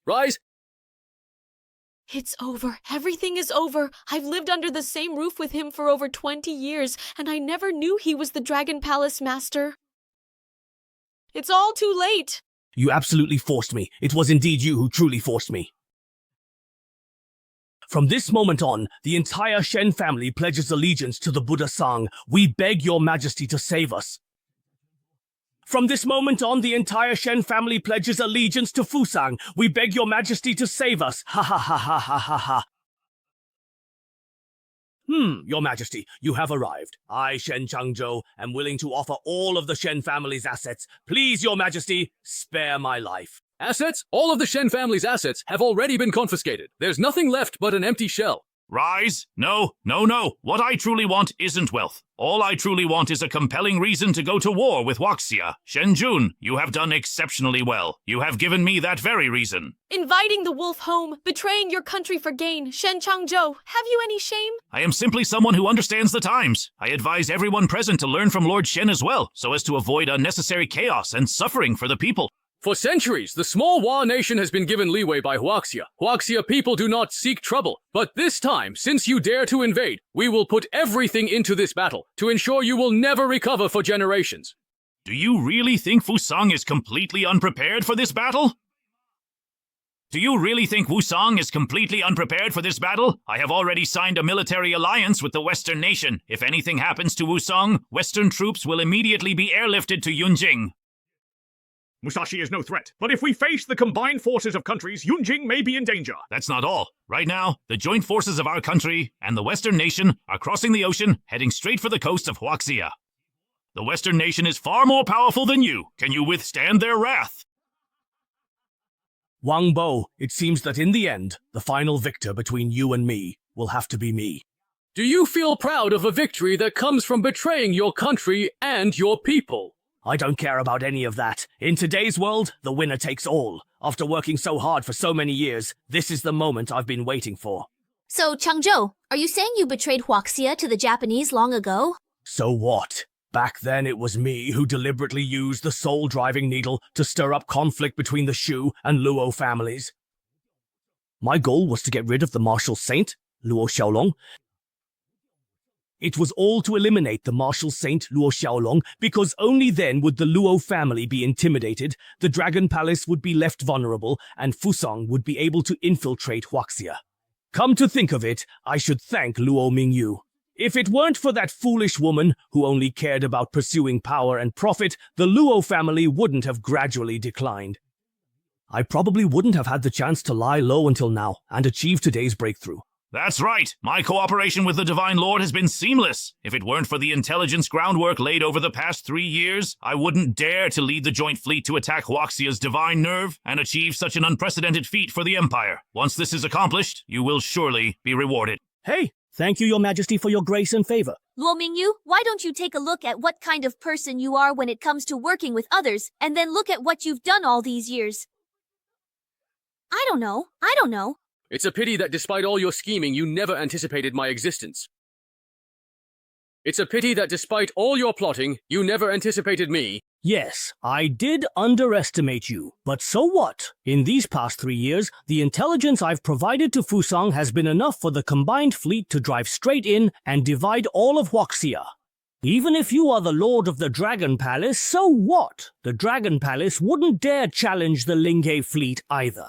Rise. It's over. Everything is over. I've lived under the same roof with him for over 20 years, and I never knew he was the Dragon Palace master. It's all too late. You absolutely forced me. It was indeed you who truly forced me. From this moment on, the entire Shen family pledges allegiance to the Buddha Sang. We beg your majesty to save us. From this moment on, the entire Shen family pledges allegiance to Fusang. We beg your majesty to save us. Ha ha ha ha ha ha ha. Your majesty, you have arrived. I, Shen Changzhou, am willing to offer all of the Shen family's assets. Please, your majesty, spare my life. Assets? All of the Shen family's assets have already been confiscated. There's nothing left but an empty shell. Rise. No. What I truly want isn't wealth. All I truly want is a compelling reason to go to war with Huaxia. Shen Jun, you have done exceptionally well. You have given me that very reason. Inviting the wolf home, betraying your country for gain. Shen Changzhou, have you any shame? I am simply someone who understands the times. I advise everyone present to learn from Lord Shen as well, so as to avoid unnecessary chaos and suffering for the people. For centuries, the small Hua nation has been given leeway by Huaxia. Huaxia people do not seek trouble. But this time, since you dare to invade, we will put everything into this battle to ensure you will never recover for generations. Do you really think Fusang is completely unprepared for this battle? Do you really think Wusang is completely unprepared for this battle? I have already signed a military alliance with the Western nation. If anything happens to Wusang, Western troops will immediately be airlifted to Yunjing. Musashi is no threat, but if we face the combined forces of countries, Yunjing may be in danger. That's not all. Right now, the joint forces of our country and the Western nation are crossing the ocean, heading straight for the coast of Huaxia. The Western nation is far more powerful than you. Can you withstand their wrath? Wang Bo, it seems that in the end, the final victor between you and me will have to be me. Do you feel proud of a victory that comes from betraying your country and your people? I don't care about any of that. In today's world, the winner takes all. After working so hard for so many years, this is the moment I've been waiting for. So, Changzhou, are you saying you betrayed Huaxia to the Japanese long ago? So what? Back then it was me who deliberately used the soul-driving needle to stir up conflict between the Shu and Luo families. My goal was to get rid of the martial saint, Luo Xiaolong. It was all to eliminate the martial saint Luo Xiaolong, because only then would the Luo family be intimidated, the Dragon Palace would be left vulnerable, and Fusang would be able to infiltrate Huaxia. Come to think of it, I should thank Luo Mingyu. If it weren't for that foolish woman, who only cared about pursuing power and profit, the Luo family wouldn't have gradually declined. I probably wouldn't have had the chance to lie low until now, and achieve today's breakthrough. That's right. My cooperation with the Divine Lord has been seamless. If it weren't for the intelligence groundwork laid over the past 3 years, I wouldn't dare to lead the joint fleet to attack Huaxia's divine nerve and achieve such an unprecedented feat for the Empire. Once this is accomplished, you will surely be rewarded. Hey, thank you, Your Majesty, for your grace and favor. Luo Mingyu, why don't you take a look at what kind of person you are when it comes to working with others, and then look at what you've done all these years? I don't know. It's a pity that despite all your scheming, you never anticipated my existence. It's a pity that despite all your plotting, you never anticipated me. Yes, I did underestimate you, but so what? In these past 3 years, the intelligence I've provided to Fusang has been enough for the combined fleet to drive straight in and divide all of Huaxia. Even if you are the Lord of the Dragon Palace, so what? The Dragon Palace wouldn't dare challenge the Linghe fleet either.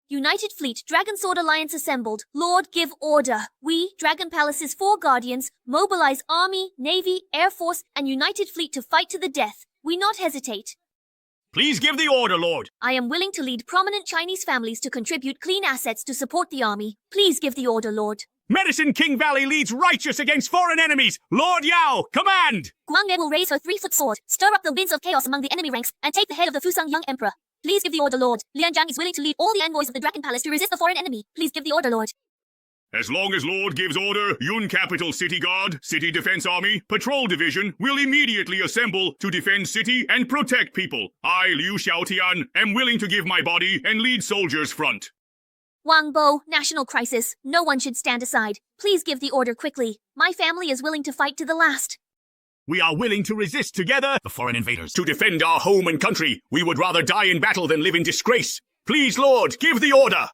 United Fleet, Dragon Sword Alliance assembled. Lord, give order. We, Dragon Palace's 4 guardians, mobilize Army, Navy, Air Force, and United Fleet to fight to the death. We not hesitate. Please give the order, Lord. I am willing to lead prominent Chinese families to contribute clean assets to support the army. Please give the order, Lord. Medicine King Valley leads righteous against foreign enemies. Lord Yao, command! Guang Ye will raise her 3-foot sword, stir up the winds of chaos among the enemy ranks, and take the head of the Fusang young emperor. Please give the order, Lord. Lian Zhang is willing to lead all the envoys of the Dragon Palace to resist the foreign enemy. Please give the order, Lord. As long as Lord gives order, Yun Capital City Guard, City Defense Army, Patrol Division will immediately assemble to defend city and protect people. I, Liu Xiaotian, am willing to give my body and lead soldiers front. Wang Bo, national crisis. No one should stand aside. Please give the order quickly. My family is willing to fight to the last. We are willing to resist together the foreign invaders. To defend our home and country, we would rather die in battle than live in disgrace. Please, Lord, give the order.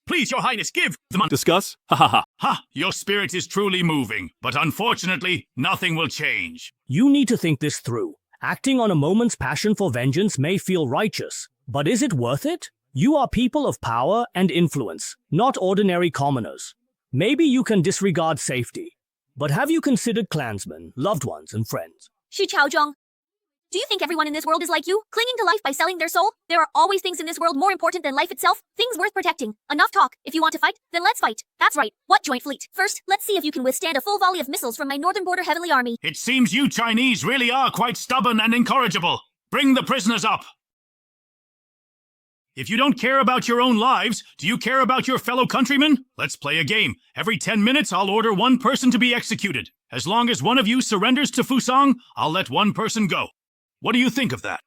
Please, Your Highness, give the Discuss? Ha ha ha. Ha! Your spirit is truly moving, but unfortunately, nothing will change. You need to think this through. Acting on a moment's passion for vengeance may feel righteous, but is it worth it? You are people of power and influence, not ordinary commoners. Maybe you can disregard safety, but have you considered clansmen, loved ones, and friends? Xu Chaozhong. Do you think everyone in this world is like you, clinging to life by selling their soul? There are always things in this world more important than life itself, things worth protecting. Enough talk. If you want to fight, then let's fight. That's right. What joint fleet? First, let's see if you can withstand a full volley of missiles from my northern border heavenly army. It seems you Chinese really are quite stubborn and incorrigible. Bring the prisoners up. If you don't care about your own lives, do you care about your fellow countrymen? Let's play a game. Every 10 minutes, I'll order one person to be executed. As long as one of you surrenders to Fusang, I'll let one person go. What do you think of that?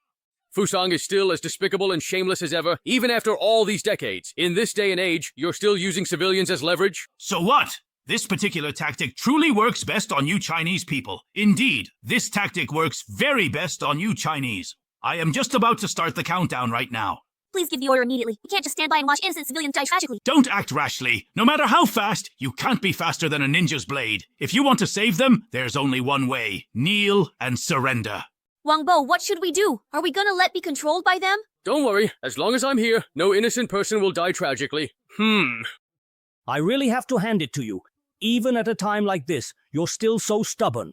Fusang is still as despicable and shameless as ever, even after all these decades. In this day and age, you're still using civilians as leverage? So what? This particular tactic truly works best on you Chinese people. Indeed, this tactic works very best on you Chinese. I am just about to start the countdown right now. Please give the order immediately. We can't just stand by and watch innocent civilians die tragically. Don't act rashly. No matter how fast, you can't be faster than a ninja's blade. If you want to save them, there's only one way. Kneel and surrender. Wang Bo, what should we do? Are we gonna be controlled by them? Don't worry. As long as I'm here, no innocent person will die tragically. I really have to hand it to you. Even at a time like this, you're still so stubborn.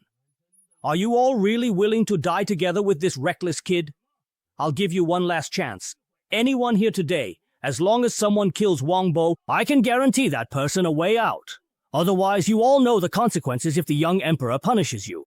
Are you all really willing to die together with this reckless kid? I'll give you one last chance. Anyone here today, as long as someone kills Wang Bo, I can guarantee that person a way out. Otherwise, you all know the consequences if the young emperor punishes you.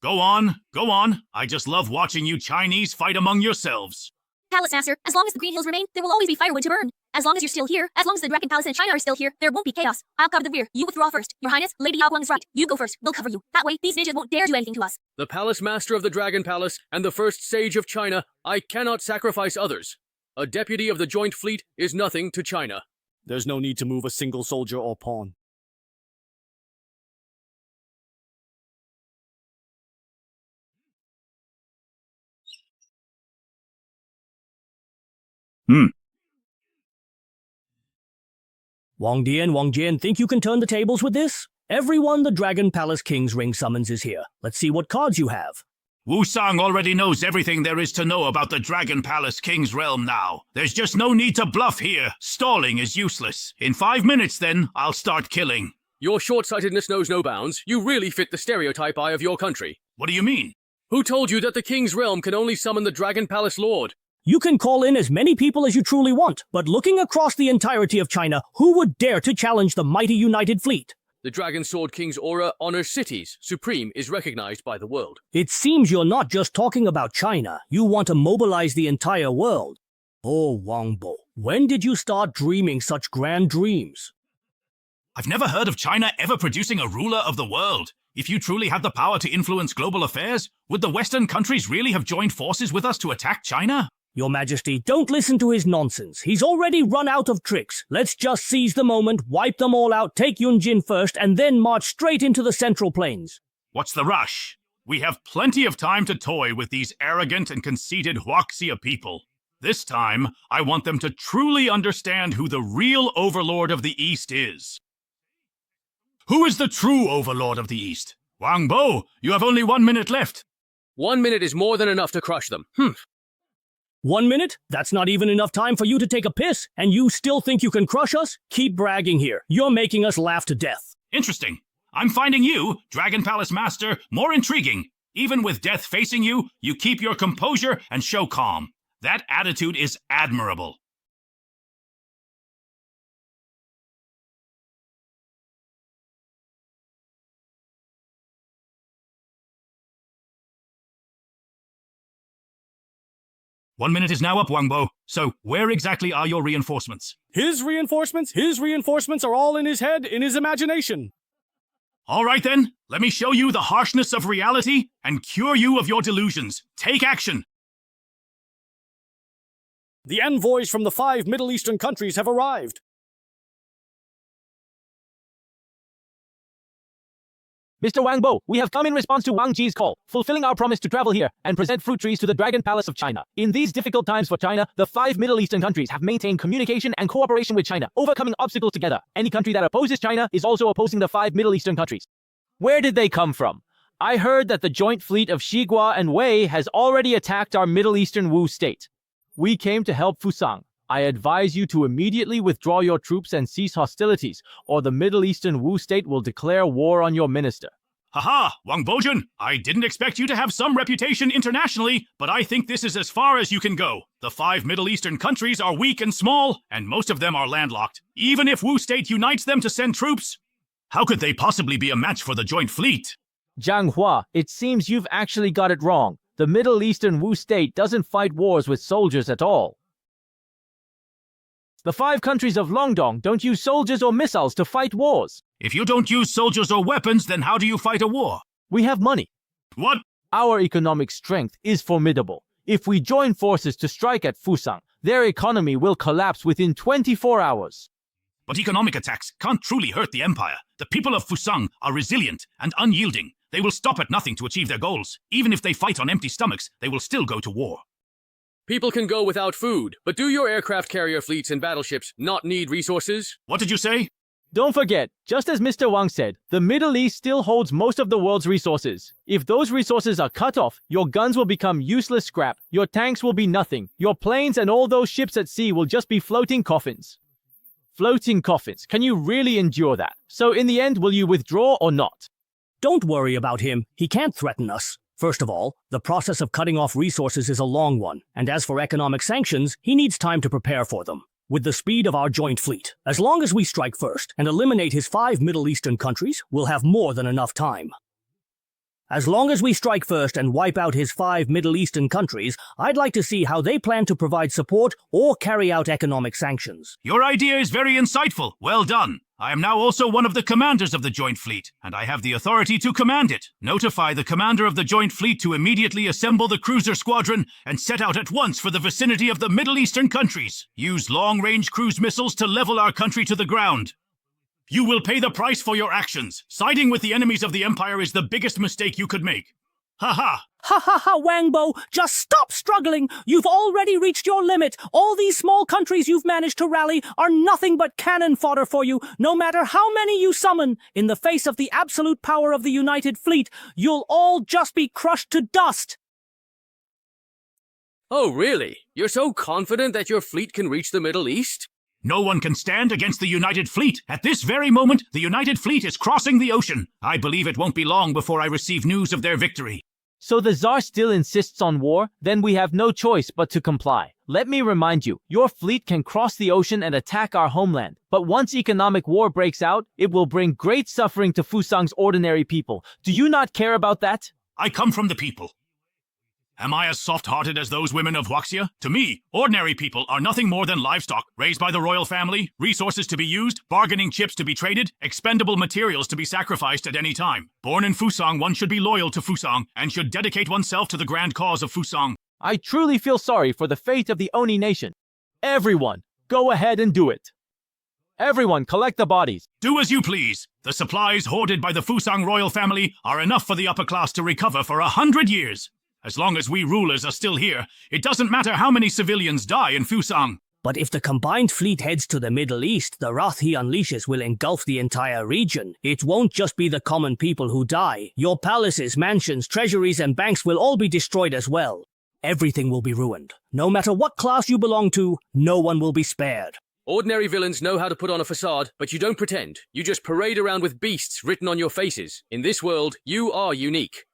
Go on, go on. I just love watching you Chinese fight among yourselves. Palace Master, as long as the Green Hills remain, there will always be firewood to burn. As long as you're still here, as long as the Dragon Palace and China are still here, there won't be chaos. I'll cover the rear. You withdraw first. Your Highness, Lady Yaguang is right. You go first. We'll cover you. That way, these ninjas won't dare do anything to us. The Palace Master of the Dragon Palace and the First Sage of China, I cannot sacrifice others. A deputy of the Joint Fleet is nothing to China. There's no need to move a single soldier or pawn. Wang Jian, think you can turn the tables with this? Everyone the Dragon Palace King's Ring summons is here. Let's see what cards you have. Wusang already knows everything there is to know about the Dragon Palace King's realm now. There's just no need to bluff here. Stalling is useless. In 5 minutes, then, I'll start killing. Your short-sightedness knows no bounds. You really fit the stereotype eye of your country. What do you mean? Who told you that the King's realm can only summon the Dragon Palace Lord? You can call in as many people as you truly want, but looking across the entirety of China, who would dare to challenge the mighty United Fleet? The Dragon Sword King's aura honors cities. Supreme is recognized by the world. It seems you're not just talking about China. You want to mobilize the entire world. Oh, Wang Bo, when did you start dreaming such grand dreams? I've never heard of China ever producing a ruler of the world. If you truly had the power to influence global affairs, would the Western countries really have joined forces with us to attack China? Your Majesty, don't listen to his nonsense. He's already run out of tricks. Let's just seize the moment, wipe them all out, take Yunjin first, and then march straight into the Central Plains. What's the rush? We have plenty of time to toy with these arrogant and conceited Huaxia people. This time, I want them to truly understand who the real overlord of the East is. Who is the true overlord of the East? Wang Bo, you have only 1 minute left. 1 minute is more than enough to crush them. 1 minute? That's not even enough time for you to take a piss, and you still think you can crush us? Keep bragging here. You're making us laugh to death. Interesting. I'm finding you, Dragon Palace Master, more intriguing. Even with death facing you, you keep your composure and show calm. That attitude is admirable. One minute is now up, Wang Bo. So, where exactly are your reinforcements? His reinforcements are all in his head, in his imagination. All right then, let me show you the harshness of reality and cure you of your delusions. Take action! The envoys from the 5 Middle Eastern countries have arrived. Mr. Wang Bo, we have come in response to Wang Ji's call, fulfilling our promise to travel here and present fruit trees to the Dragon Palace of China. In these difficult times for China, the 5 Middle Eastern countries have maintained communication and cooperation with China, overcoming obstacles together. Any country that opposes China is also opposing the 5 Middle Eastern countries. Where did they come from? I heard that the joint fleet of Xigua and Wei has already attacked our Middle Eastern Wu state. We came to help Fusang. I advise you to immediately withdraw your troops and cease hostilities, or the Middle Eastern Wu state will declare war on your minister. Haha, Wang Bojun, I didn't expect you to have some reputation internationally, but I think this is as far as you can go. The 5 Middle Eastern countries are weak and small, and most of them are landlocked. Even if Wu state unites them to send troops, how could they possibly be a match for the joint fleet? Zhang Hua, it seems you've actually got it wrong. The Middle Eastern Wu state doesn't fight wars with soldiers at all. The 5 countries of Longdong don't use soldiers or missiles to fight wars. If you don't use soldiers or weapons, then how do you fight a war? We have money. What? Our economic strength is formidable. If we join forces to strike at Fusang, their economy will collapse within 24 hours. But economic attacks can't truly hurt the empire. The people of Fusang are resilient and unyielding. They will stop at nothing to achieve their goals. Even if they fight on empty stomachs, they will still go to war. People can go without food, but do your aircraft carrier fleets and battleships not need resources? What did you say? Don't forget, just as Mr. Wang said, the Middle East still holds most of the world's resources. If those resources are cut off, your guns will become useless scrap, your tanks will be nothing, your planes and all those ships at sea will just be floating coffins. Floating coffins, can you really endure that? So in the end, will you withdraw or not? Don't worry about him, he can't threaten us. First of all, the process of cutting off resources is a long one, and as for economic sanctions, he needs time to prepare for them. With the speed of our joint fleet, as long as we strike first and eliminate his 5 Middle Eastern countries, we'll have more than enough time. As long as we strike first and wipe out his 5 Middle Eastern countries, I'd like to see how they plan to provide support or carry out economic sanctions. Your idea is very insightful. Well done. I am now also one of the commanders of the Joint Fleet, and I have the authority to command it. Notify the commander of the Joint Fleet to immediately assemble the cruiser squadron and set out at once for the vicinity of the Middle Eastern countries. Use long-range cruise missiles to level our country to the ground. You will pay the price for your actions. Siding with the enemies of the Empire is the biggest mistake you could make. Ha ha! Ha ha ha, Wang Bo! Just stop struggling! You've already reached your limit! All these small countries you've managed to rally are nothing but cannon fodder for you, no matter how many you summon. In the face of the absolute power of the United Fleet, you'll all just be crushed to dust! Oh, really? You're so confident that your fleet can reach the Middle East? No one can stand against the United Fleet. At this very moment, the United Fleet is crossing the ocean. I believe it won't be long before I receive news of their victory. So the Tsar still insists on war? Then we have no choice but to comply. Let me remind you, your fleet can cross the ocean and attack our homeland. But once economic war breaks out, it will bring great suffering to Fusang's ordinary people. Do you not care about that? I come from the people. Am I as soft-hearted as those women of Huaxia? To me, ordinary people are nothing more than livestock, raised by the royal family, resources to be used, bargaining chips to be traded, expendable materials to be sacrificed at any time. Born in Fusang, one should be loyal to Fusang, and should dedicate oneself to the grand cause of Fusang. I truly feel sorry for the fate of the Oni nation. Everyone, go ahead and do it. Everyone, collect the bodies. Do as you please. The supplies hoarded by the Fusang royal family are enough for the upper class to recover for 100 years. As long as we rulers are still here, it doesn't matter how many civilians die in Fusang. But if the combined fleet heads to the Middle East, the wrath he unleashes will engulf the entire region. It won't just be the common people who die. Your palaces, mansions, treasuries, and banks will all be destroyed as well. Everything will be ruined. No matter what class you belong to, no one will be spared. Ordinary villains know how to put on a facade, but you don't pretend. You just parade around with beasts written on your faces. In this world, you are unique.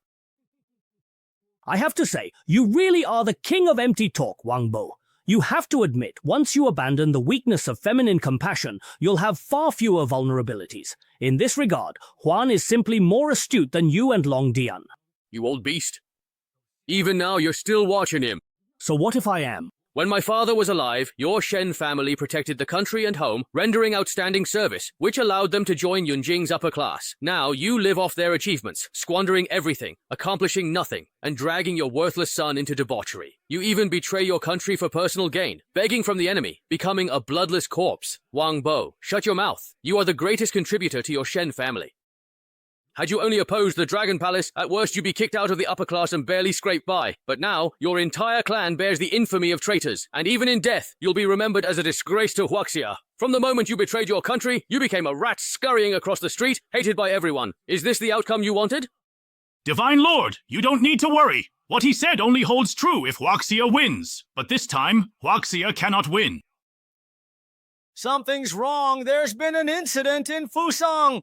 I have to say, you really are the king of empty talk, Wang Bo. You have to admit, once you abandon the weakness of feminine compassion, you'll have far fewer vulnerabilities. In this regard, Huan is simply more astute than you and Long Dian. You old beast. Even now, you're still watching him. So what if I am? When my father was alive, your Shen family protected the country and home, rendering outstanding service, which allowed them to join Yunjing's upper class. Now you live off their achievements, squandering everything, accomplishing nothing, and dragging your worthless son into debauchery. You even betray your country for personal gain, begging from the enemy, becoming a bloodless corpse. Wang Bo, shut your mouth. You are the greatest contributor to your Shen family. Had you only opposed the Dragon Palace, at worst you'd be kicked out of the upper class and barely scrape by. But now, your entire clan bears the infamy of traitors, and even in death, you'll be remembered as a disgrace to Huaxia. From the moment you betrayed your country, you became a rat scurrying across the street, hated by everyone. Is this the outcome you wanted? Divine Lord, you don't need to worry. What he said only holds true if Huaxia wins. But this time, Huaxia cannot win. Something's wrong. There's been an incident in Fusang.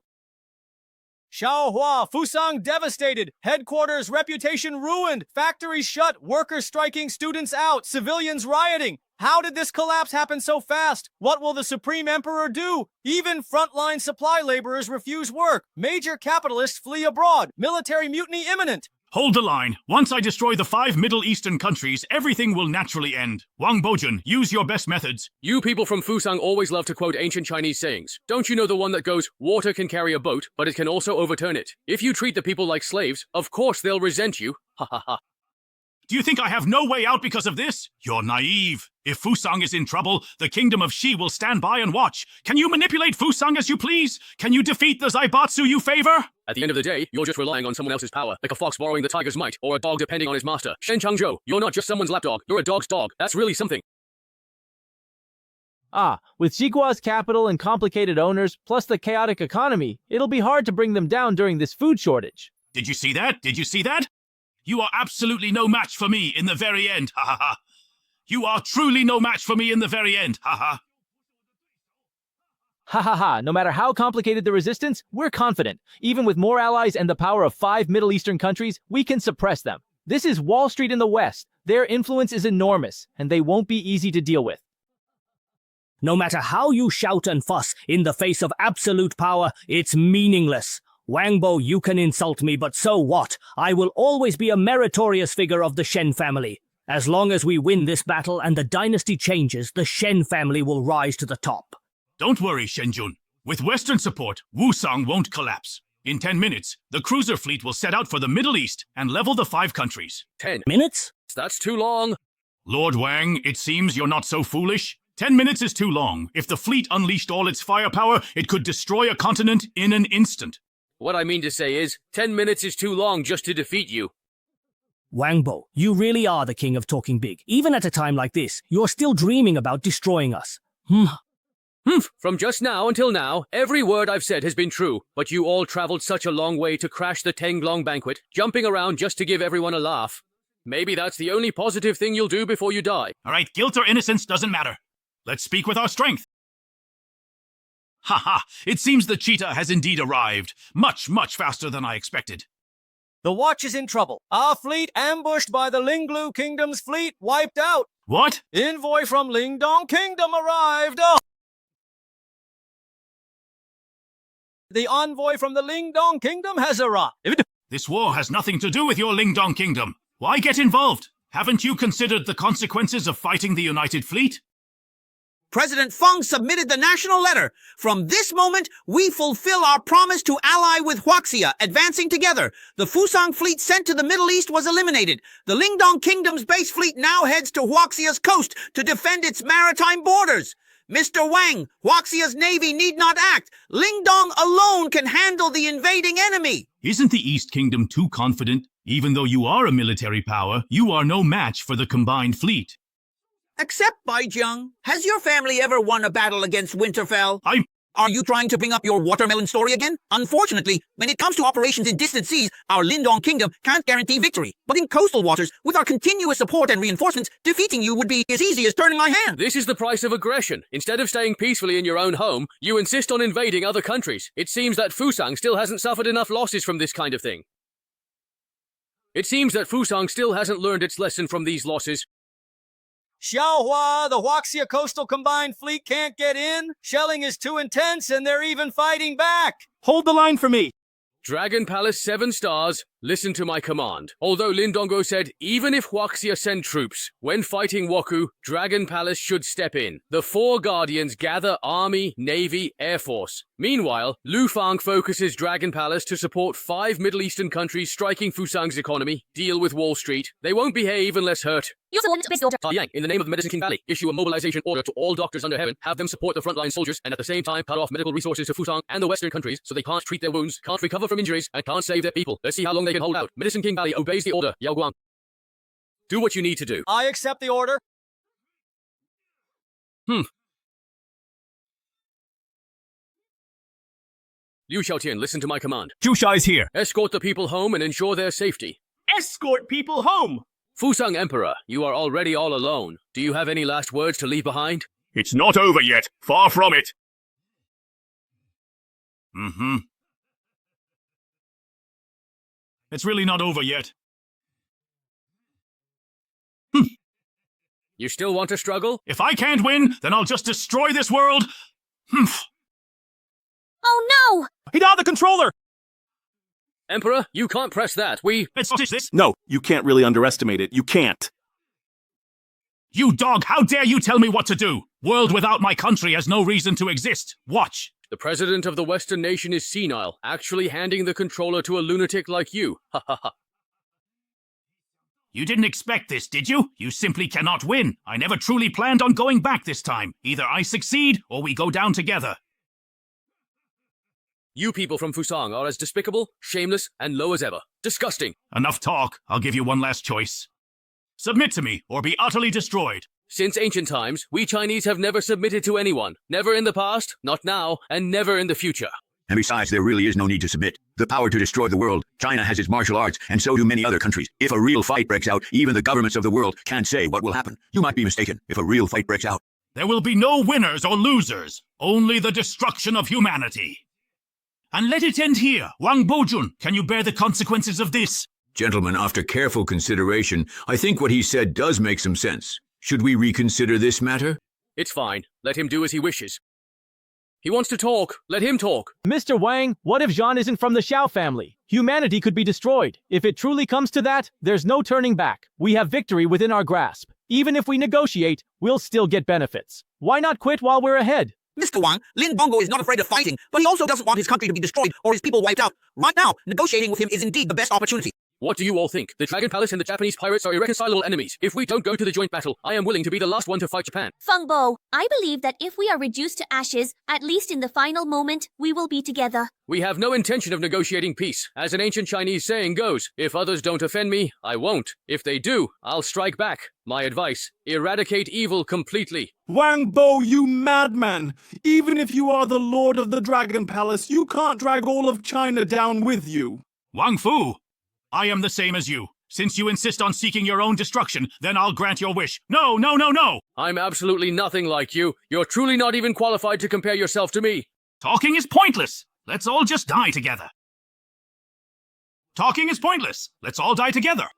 Xiaohua, Fusang devastated. Headquarters reputation ruined. Factories shut. Workers striking. Students out. Civilians rioting. How did this collapse happen so fast? What will the Supreme Emperor do? Even frontline supply laborers refuse work. Major capitalists flee abroad. Military mutiny imminent. Hold the line. Once I destroy the 5 Middle Eastern countries, everything will naturally end. Wang Bojun, use your best methods. You people from Fusang always love to quote ancient Chinese sayings. Don't you know the one that goes, water can carry a boat, but it can also overturn it? If you treat the people like slaves, of course they'll resent you. Ha ha ha. Do you think I have no way out because of this? You're naive. If Fusang is in trouble, the kingdom of Xi will stand by and watch. Can you manipulate Fusang as you please? Can you defeat the Zaibatsu you favor? At the end of the day, you're just relying on someone else's power, like a fox borrowing the tiger's might, or a dog depending on his master. Shen Changzhou, you're not just someone's lapdog, you're a dog's dog. That's really something. With Xigua's capital and complicated owners, plus the chaotic economy, it'll be hard to bring them down during this food shortage. Did you see that? Did you see that? You are absolutely no match for me in the very end, ha ha ha. You are truly no match for me in the very end, ha ha. Ha ha ha, no matter how complicated the resistance, we're confident. Even with more allies and the power of 5 Middle Eastern countries, we can suppress them. This is Wall Street in the West. Their influence is enormous, and they won't be easy to deal with. No matter how you shout and fuss in the face of absolute power, it's meaningless. Wang Bo, you can insult me, but so what? I will always be a meritorious figure of the Shen family. As long as we win this battle and the dynasty changes, the Shen family will rise to the top. Don't worry, Shenjun. With Western support, Wusang won't collapse. In 10 minutes, the cruiser fleet will set out for the Middle East and level the 5 countries. 10 minutes? That's too long. Lord Wang, it seems you're not so foolish. 10 minutes is too long. If the fleet unleashed all its firepower, it could destroy a continent in an instant. What I mean to say is, 10 minutes is too long just to defeat you. Wang Bo, you really are the king of talking big. Even at a time like this, you're still dreaming about destroying us. From just now until now, every word I've said has been true, but you all traveled such a long way to crash the Tenglong banquet, jumping around just to give everyone a laugh. Maybe that's the only positive thing you'll do before you die. All right, guilt or innocence doesn't matter. Let's speak with our strength. Ha ha! It seems the cheetah has indeed arrived. Much, much faster than I expected. The watch is in trouble. Our fleet ambushed by the Linglu Kingdom's fleet wiped out. What? Envoy from Lingdong Kingdom arrived. Oh! The envoy from the Lingdong Kingdom has arrived. This war has nothing to do with your Lingdong Kingdom. Why get involved? Haven't you considered the consequences of fighting the United Fleet? President Feng submitted the national letter. From this moment, we fulfill our promise to ally with Huaxia, advancing together. The Fusang fleet sent to the Middle East was eliminated. The Lingdong Kingdom's base fleet now heads to Huaxia's coast to defend its maritime borders. Mr. Wang, Huaxia's navy need not act. Lingdong alone can handle the invading enemy. Isn't the East Kingdom too confident? Even though you are a military power, you are no match for the combined fleet. Except Baijiang, has your family ever won a battle against Winterfell? Are you trying to bring up your watermelon story again? Unfortunately, when it comes to operations in distant seas, our Lindong Kingdom can't guarantee victory. But in coastal waters, with our continuous support and reinforcements, defeating you would be as easy as turning my hand. This is the price of aggression. Instead of staying peacefully in your own home, you insist on invading other countries. It seems that Fusang still hasn't suffered enough losses from this kind of thing. It seems that Fusang still hasn't learned its lesson from these losses. Xiaohua, the Huaxia Coastal Combined Fleet can't get in. Shelling is too intense and they're even fighting back. Hold the line for me. Dragon Palace 7 stars. Listen to my command. Although Lindongo said, even if Huaxia send troops, when fighting Woku, Dragon Palace should step in. The four guardians gather army, navy, air force. Meanwhile, Lu Fang focuses Dragon Palace to support 5 Middle Eastern countries striking Fusang's economy, deal with Wall Street. They won't behave unless hurt. You subordinate to base order. Yang, in the name of the Medicine King Valley, issue a mobilization order to all doctors under heaven, have them support the frontline soldiers, and at the same time cut off medical resources to Fusang and the Western countries so they can't treat their wounds, can't recover from injuries, and can't save their people. Let's see how long they can hold out. Medicine King Valley obeys the order, Yao Guang. Do what you need to do. I accept the order. Liu Xiaotian, listen to my command. Jusha is here. Escort the people home and ensure their safety. Escort people home! Fusang Emperor, you are already all alone. Do you have any last words to leave behind? It's not over yet. Far from it. It's really not over yet. You still want to struggle? If I can't win, then I'll just destroy this world. Oh no! Hida, the controller! Emperor, you can't press that. Let's finish this. No, you can't really underestimate it. You can't. You dog, how dare you tell me what to do? World without my country has no reason to exist. Watch. The president of the Western nation is senile, actually handing the controller to a lunatic like you. Ha ha ha. You didn't expect this, did you? You simply cannot win. I never truly planned on going back this time. Either I succeed, or we go down together. You people from Fusang are as despicable, shameless, and low as ever. Disgusting. Enough talk. I'll give you one last choice. Submit to me, or be utterly destroyed. Since ancient times, we Chinese have never submitted to anyone. Never in the past, not now, and never in the future. And besides, there really is no need to submit. The power to destroy the world. China has its martial arts, and so do many other countries. If a real fight breaks out, even the governments of the world can't say what will happen. You might be mistaken. If a real fight breaks out, there will be no winners or losers. Only the destruction of humanity. And let it end here. Wang Bojun, can you bear the consequences of this? Gentlemen, after careful consideration, I think what he said does make some sense. Should we reconsider this matter? It's fine. Let him do as he wishes. He wants to talk. Let him talk. Mr. Wang, what if Zhan isn't from the Xiao family? Humanity could be destroyed. If it truly comes to that, there's no turning back. We have victory within our grasp. Even if we negotiate, we'll still get benefits. Why not quit while we're ahead? Mr. Wang, Lin Bongo is not afraid of fighting, but he also doesn't want his country to be destroyed or his people wiped out. Right now, negotiating with him is indeed the best opportunity. What do you all think? The Dragon Palace and the Japanese pirates are irreconcilable enemies. If we don't go to the joint battle, I am willing to be the last one to fight Japan. Feng Bo, I believe that if we are reduced to ashes, at least in the final moment, we will be together. We have no intention of negotiating peace. As an ancient Chinese saying goes, if others don't offend me, I won't. If they do, I'll strike back. My advice, eradicate evil completely. Wang Bo, you madman! Even if you are the Lord of the Dragon Palace, you can't drag all of China down with you. Wang Fu, I am the same as you. Since you insist on seeking your own destruction, then I'll grant your wish. No, no, no, no! I'm absolutely nothing like you. You're truly not even qualified to compare yourself to me. Talking is pointless. Let's all just die together. Talking is pointless. Let's all die together.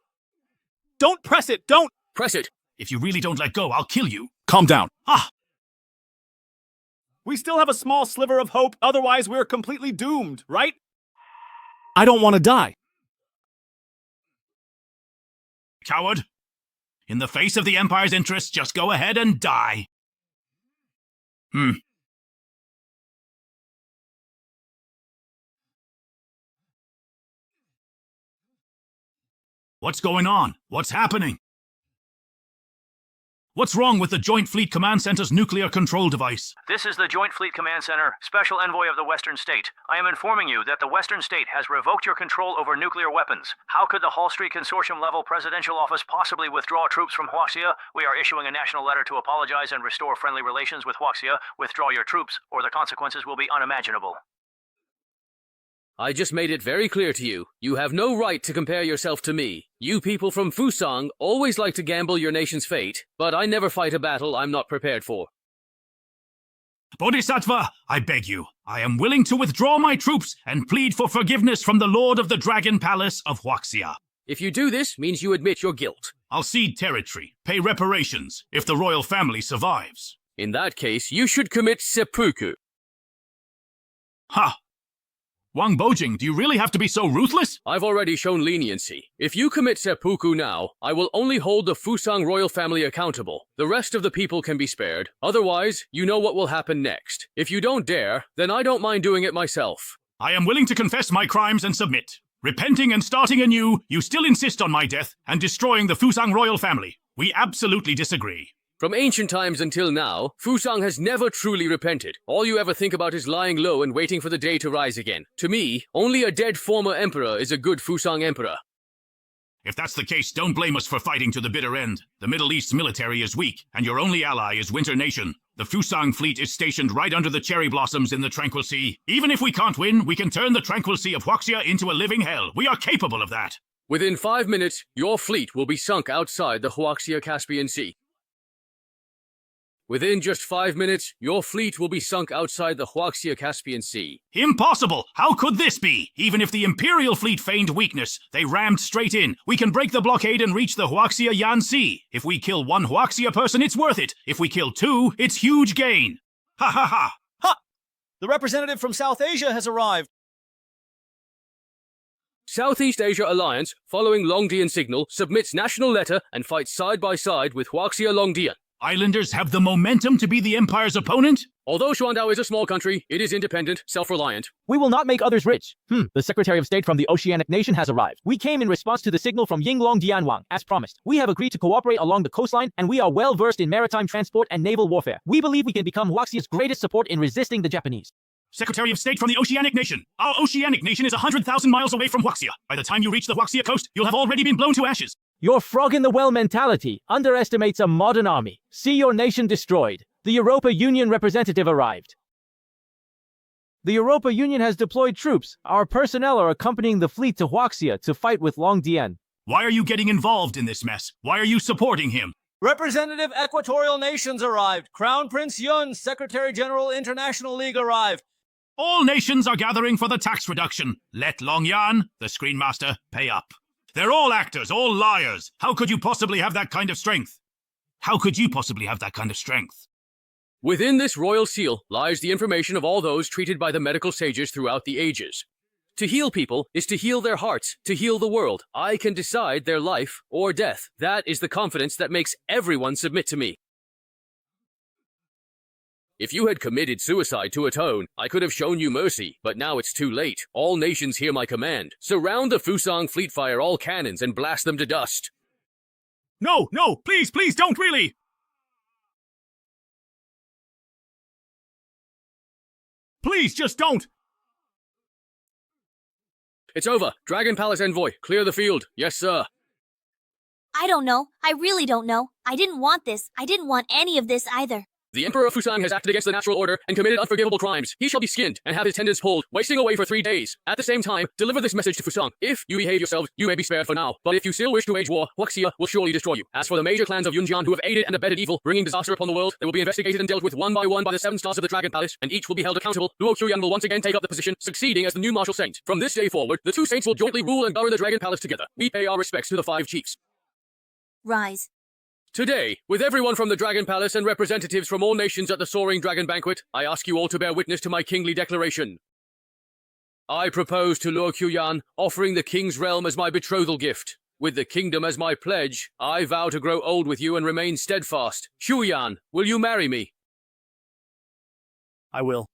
Don't press it, don't! Press it. If you really don't let go, I'll kill you. Calm down. Ah! We still have a small sliver of hope, otherwise we're completely doomed, right? I don't want to die. Coward. In the face of the Empire's interests, just go ahead and die. What's going on? What's happening? What's wrong with the Joint Fleet Command Center's nuclear control device? This is the Joint Fleet Command Center, Special Envoy of the Western State. I am informing you that the Western State has revoked your control over nuclear weapons. How could the Hall Street Consortium-level presidential office possibly withdraw troops from Huaxia? We are issuing a national letter to apologize and restore friendly relations with Huaxia. Withdraw your troops, or the consequences will be unimaginable. I just made it very clear to you. You have no right to compare yourself to me. You people from Fusang always like to gamble your nation's fate, but I never fight a battle I'm not prepared for. Bodhisattva, I beg you. I am willing to withdraw my troops and plead for forgiveness from the Lord of the Dragon Palace of Huaxia. If you do this, means you admit your guilt. I'll cede territory, pay reparations, if the royal family survives. In that case, you should commit seppuku. Ha! Wang Bojing, do you really have to be so ruthless? I've already shown leniency. If you commit seppuku now, I will only hold the Fusang royal family accountable. The rest of the people can be spared. Otherwise, you know what will happen next. If you don't dare, then I don't mind doing it myself. I am willing to confess my crimes and submit. Repenting and starting anew, you still insist on my death and destroying the Fusang royal family. We absolutely disagree. From ancient times until now, Fusang has never truly repented. All you ever think about is lying low and waiting for the day to rise again. To me, only a dead former emperor is a good Fusang emperor. If that's the case, don't blame us for fighting to the bitter end. The Middle East's military is weak, and your only ally is Winter Nation. The Fusang fleet is stationed right under the cherry blossoms in the Tranquil Sea. Even if we can't win, we can turn the Tranquil Sea of Huaxia into a living hell. We are capable of that. Within 5 minutes, your fleet will be sunk outside the Huaxia Caspian Sea. Within just 5 minutes, your fleet will be sunk outside the Huaxia Caspian Sea. Impossible! How could this be? Even if the Imperial fleet feigned weakness, they rammed straight in. We can break the blockade and reach the Huaxia Yan Sea. If we kill one Huaxia person, it's worth it. If we kill two, it's huge gain. Ha ha ha! Ha! The representative from South Asia has arrived. Southeast Asia Alliance, following Longdian signal, submits national letter and fights side by side with Huaxia Longdian. Islanders have the momentum to be the Empire's opponent? Although Xuandao is a small country, it is independent, self-reliant. We will not make others rich. The Secretary of State from the Oceanic Nation has arrived. We came in response to the signal from Yinglong Dianwang, as promised. We have agreed to cooperate along the coastline, and we are well versed in maritime transport and naval warfare. We believe we can become Huaxia's greatest support in resisting the Japanese. Secretary of State from the Oceanic Nation. Our Oceanic Nation is 100,000 miles away from Huaxia. By the time you reach the Huaxia coast, you'll have already been blown to ashes. Your frog-in-the-well mentality underestimates a modern army. See your nation destroyed. The Europa Union representative arrived. The Europa Union has deployed troops. Our personnel are accompanying the fleet to Huaxia to fight with Longdian. Why are you getting involved in this mess? Why are you supporting him? Representative Equatorial Nations arrived. Crown Prince Yun, Secretary General International League arrived. All nations are gathering for the tax reduction. Let Longyan, the Screenmaster, pay up. They're all actors, all liars. How could you possibly have that kind of strength? How could you possibly have that kind of strength? Within this royal seal lies the information of all those treated by the medical sages throughout the ages. To heal people is to heal their hearts, to heal the world. I can decide their life or death. That is the confidence that makes everyone submit to me. If you had committed suicide to atone, I could have shown you mercy, but now it's too late. All nations hear my command. Surround the Fusang fleet, fire all cannons, and blast them to dust. No, please, don't really! Please, just don't! It's over. Dragon Palace Envoy, clear the field. Yes, sir. I don't know. I really don't know. I didn't want this. I didn't want any of this either. The Emperor of Fusang has acted against the natural order and committed unforgivable crimes. He shall be skinned and have his tendons pulled, wasting away for 3 days. At the same time, deliver this message to Fusang. If you behave yourselves, you may be spared for now. But if you still wish to wage war, Huaxia will surely destroy you. As for the major clans of Yunjian who have aided and abetted evil, bringing disaster upon the world, they will be investigated and dealt with one by the 7 stars of the Dragon Palace, and each will be held accountable. Luo Qiuyan will once again take up the position, succeeding as the new martial saint. From this day forward, the 2 saints will jointly rule and govern the Dragon Palace together. We pay our respects to the 5 chiefs. Rise. Today, with everyone from the Dragon Palace and representatives from all nations at the Soaring Dragon Banquet, I ask you all to bear witness to my kingly declaration. I propose to Luo Qiuyan, offering the king's realm as my betrothal gift. With the kingdom as my pledge, I vow to grow old with you and remain steadfast. Qiuyan, will you marry me? I will.